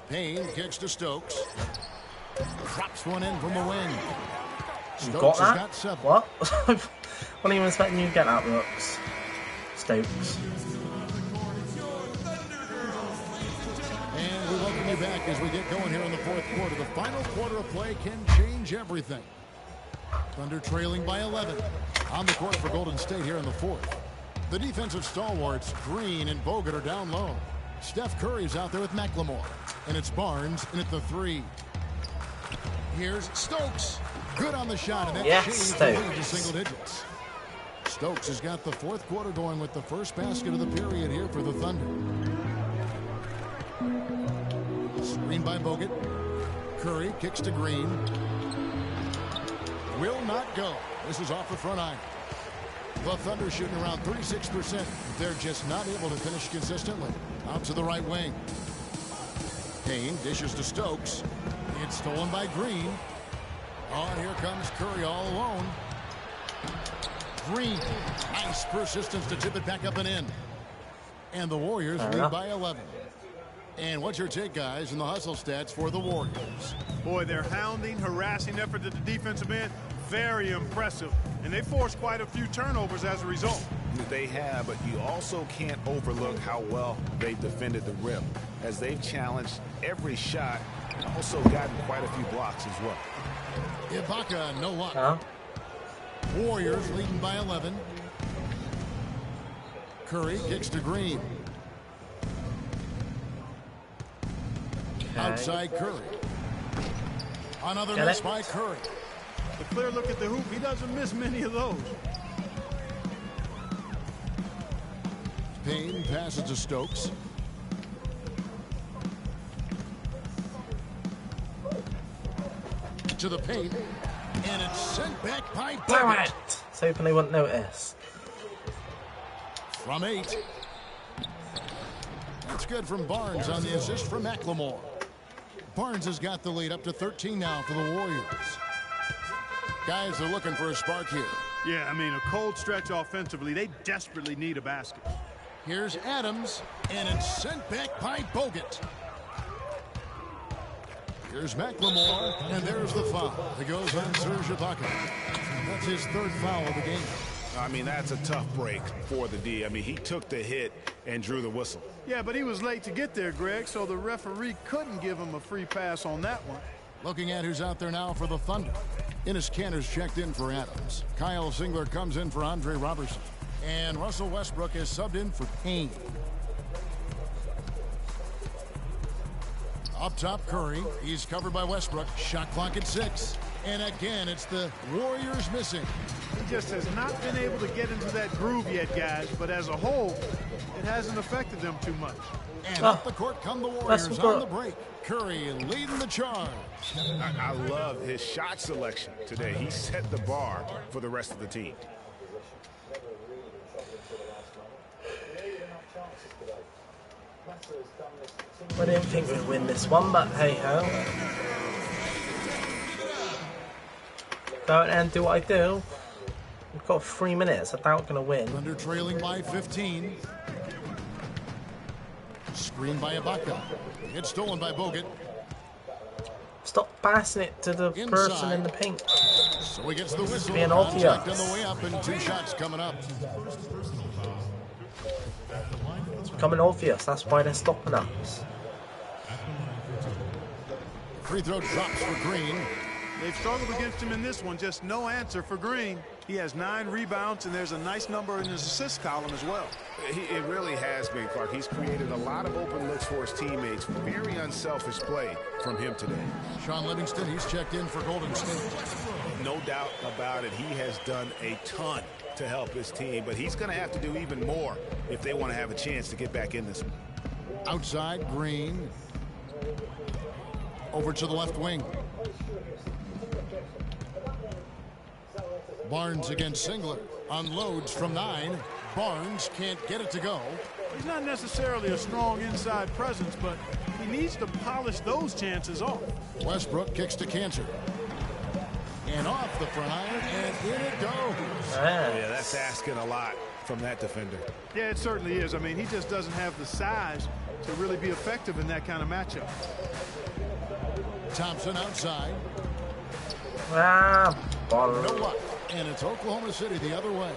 Payne kicks to Stokes. Drops one in from the wing. You Stokes got has that? got 7. What? Wasn't even expecting you to get that, Brooks. Stokes. And we welcome you back as we get going here in the fourth quarter. The final quarter of play can change everything. Thunder trailing by 11. On the court for Golden State here in the fourth. The defensive stalwarts, Green and Bogut, are down low. Steph Curry's out there with McLemore. And it's Barnes in at the 3. Here's Stokes. Good on the shot, and that Yes, shaves the lead to Stokes. single digits. Stokes has got the fourth quarter going with the first basket of the period here for the Thunder. Screen by Bogut. Curry kicks to Green. Will not go. This is off the front iron. The Thunder shooting around 36%. They're just not able to finish consistently. Out to the right wing. Payne dishes to Stokes. It's stolen by Green. Oh, here comes Curry all alone. Green. Nice persistence to tip it back up and in. And the Warriors lead by 11. And what's your take, guys, in the hustle stats for the Warriors? Boy, their hounding, harassing effort at the defensive end, very impressive. And they forced quite a few turnovers as a result. They have, but you also can't overlook how well they've defended the rim, as they've challenged every shot, also gotten quite a few blocks as well. Ibaka, no luck. Huh? Warriors leading by 11. Curry kicks to Green. Okay. Outside Curry. Another Get miss it? by Curry. A clear look at the hoop. He doesn't miss many of those. Payne passes to Stokes. To the paint. And it's sent back by Damn Bogut. it! I was hoping they wouldn't notice. From 8. That's good from Barnes on the assist from McLemore. Barnes has got the lead up to 13 now for the Warriors. Guys are looking for a spark here. Yeah, I mean, a cold stretch offensively. They desperately need a basket. Here's Adams, and it's sent back by Bogut. Here's McLemore, and there's the foul. It goes on Serge Ibaka. That's his third foul of the game. I mean, that's a tough break for the D. I mean, he took the hit and drew the whistle. Yeah, but he was late to get there, Greg, so the referee couldn't give him a free pass on that one. Looking at who's out there now for the Thunder. Enes Kanter's checked in for Adams. Kyle Singler comes in for Andre Robertson. And Russell Westbrook is subbed in for Payne. Up top, Curry. He's covered by Westbrook. Shot clock at 6. And again, it's the Warriors missing. He just has not been able to get into that groove yet, guys. But as a whole, it hasn't affected them too much. And up the court come the Warriors on the break. Curry leading the charge. I love his shot selection today. He set the bar for the rest of the team. I didn't think we'd win this one, but hey ho. Go out and do what I do. We've got 3 minutes. I doubt we're going to win. Thunder trailing by 15. Screen by Ibaka. It's stolen by Bogut. Stop passing it to the person in the paint. So he gets the whistle. Being Contact obvious. on the way up and 2 shots coming up. It's becoming obvious. That's why they're stopping us. Free throw drops for Green. They've struggled against him in this one. Just no answer for Green. He has 9 rebounds, and there's a nice number in his assist column as well. It really has been, Clark. He's created a lot of open looks for his teammates. Very unselfish play from him today. Sean Livingston, he's checked in for Golden State. No doubt about it. He has done a ton to help his team, but he's going to have to do even more if they want to have a chance to get back in this one. Outside, Green. Over to the left wing. Barnes against Singler. Unloads from 9. Barnes can't get it to go. He's not necessarily a strong inside presence, but he needs to polish those chances off. Westbrook kicks to Cantor. And off the front iron, and in it goes. Yeah, that's asking a lot from that defender. Yeah, it certainly is. I mean, he just doesn't have the size to really be effective in that kind of matchup. Thompson outside. Ball. No luck. And it's Oklahoma City the other way.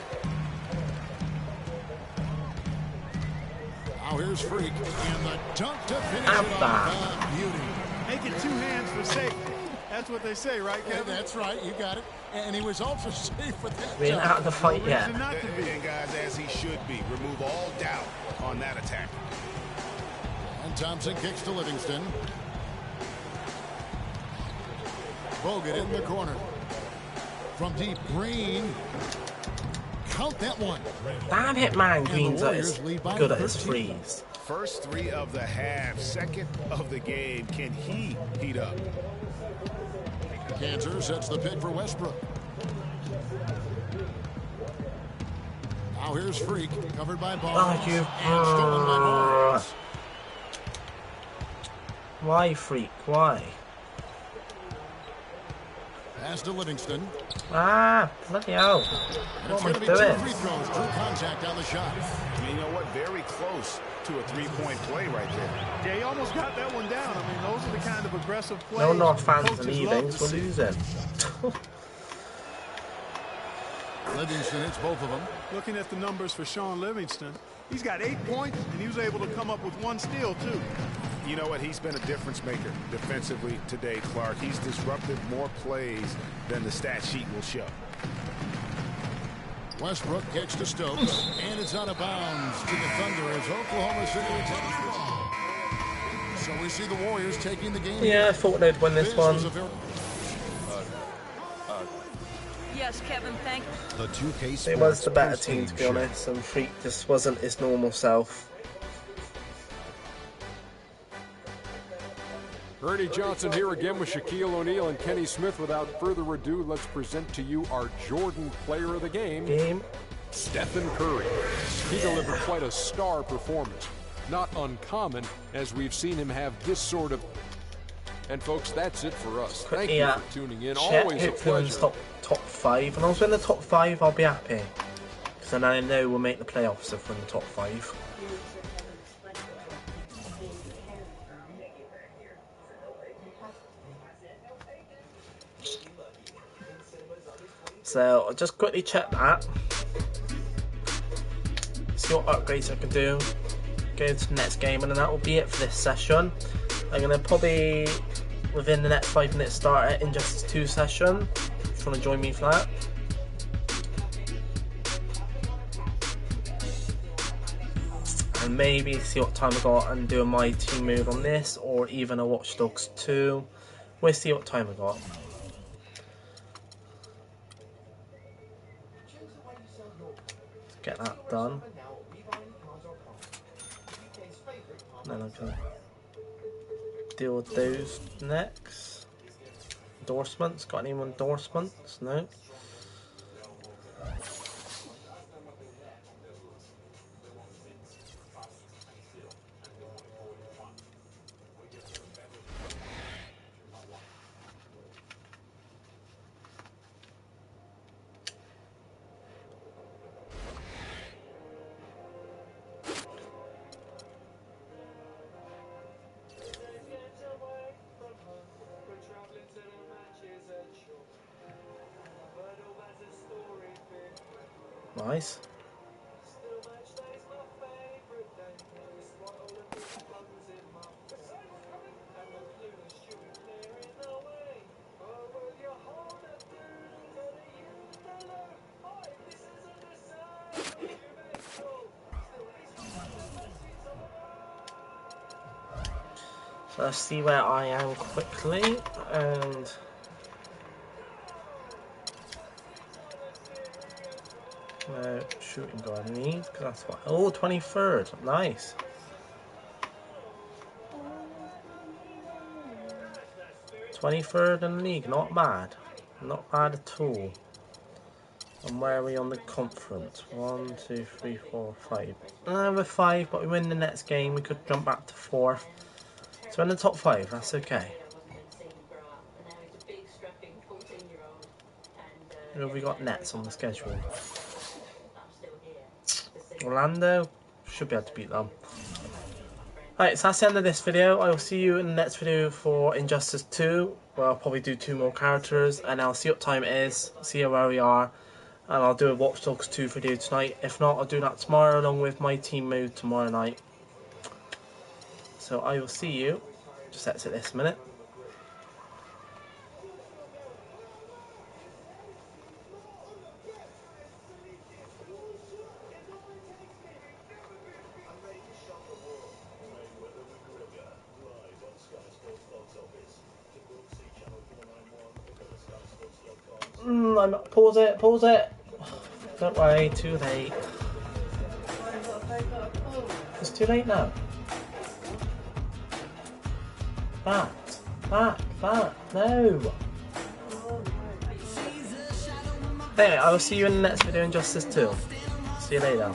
Now here's Freak. And the dunk to finish it off. Beauty. Make it 2 hands for safety. That's what they say, right, Kevin? Yeah, that's right. You got it. And he was also safe with that. We ain't out of the fight yet. And guys, as he should be. Remove all doubt on that attack. And Thompson kicks to Livingston. Bogut in the corner. From deep, Green. Count that one. Damn it, man. Green's as good at his 13. threes. First 3 of the half, second of the game. Can he heat up? Cantor sets the pick for Westbrook. Now here's Freak, covered by Barnes. Thank you. And stolen by Barnes. Why, Freak? Why? Pass to Livingston. Bloody hell. And What it's am going to I be 2 doing? free throws. Drew contact on the shot. You know what? Very close to a 3-point play right there. Yeah, he almost got that one down. I mean, those are the kind of aggressive plays. No North fans are coaches leaving, love so to we're see. losing. Livingston hits both of them. Looking at the numbers for Sean Livingston, he's got 8 points, and he was able to come up with 1 steal, too. You know what? He's been a difference maker defensively today, Clark. He's disrupted more plays than the stat sheet will show. Westbrook kicks to Stokes, and it's out of bounds to the Thunder as Oklahoma City takes the ball. So we see the Warriors taking the game. Yeah, I thought they'd win this one. Yes, Kevin, thank you. The 2K Sports It was the better postgame team, to be show. honest, and Freak just wasn't his normal self. Ernie Johnson here again with Shaquille O'Neal and Kenny Smith. Without further ado, let's present to you our Jordan player of the game, Stephen Curry. He delivered quite a star performance. Not uncommon, as we've seen him have this sort of... And folks, that's it for us. Thank you for tuning in. Always a pleasure. Top 5, and also in the top 5 I'll be happy. Because then I know we'll make the playoffs if we're in the top 5. So I'll just quickly check that. See what upgrades I can do. Go to the next game, and then that will be it for this session. I'm going to probably, within the next 5 minutes, start an Injustice 2 session. If you want to join me for that. And maybe see what time I got and do a My Team mode on this, or even a Watch Dogs 2. We'll see what time I got. Get that done. And then I can deal with those next. Endorsements? Got any more endorsements? No. Nice. So let's see where I am quickly, and shooting guard I need, because that's what, oh, 23rd, nice. '23rd in the league, not bad at all. And where are we on the conference? 1, 2, 3, 4, 5. We're 5, but we win the next game, we could jump back to 4th. So in the top 5, that's okay. Who have we got next on the schedule? Orlando, should be able to beat them. Alright, so that's the end of this video. I will see you in the next video for Injustice 2, where I'll probably do 2 more characters, and I'll see what time it is, see where we are, and I'll do a Watch Dogs 2 video tonight. If not, I'll do that tomorrow along with my team mode tomorrow night. So I will see you, just exit this a minute. Pause it. Don't worry, too late. It's too late now. Back, no. Anyway, I will see you in the next video, Injustice 2. See you later.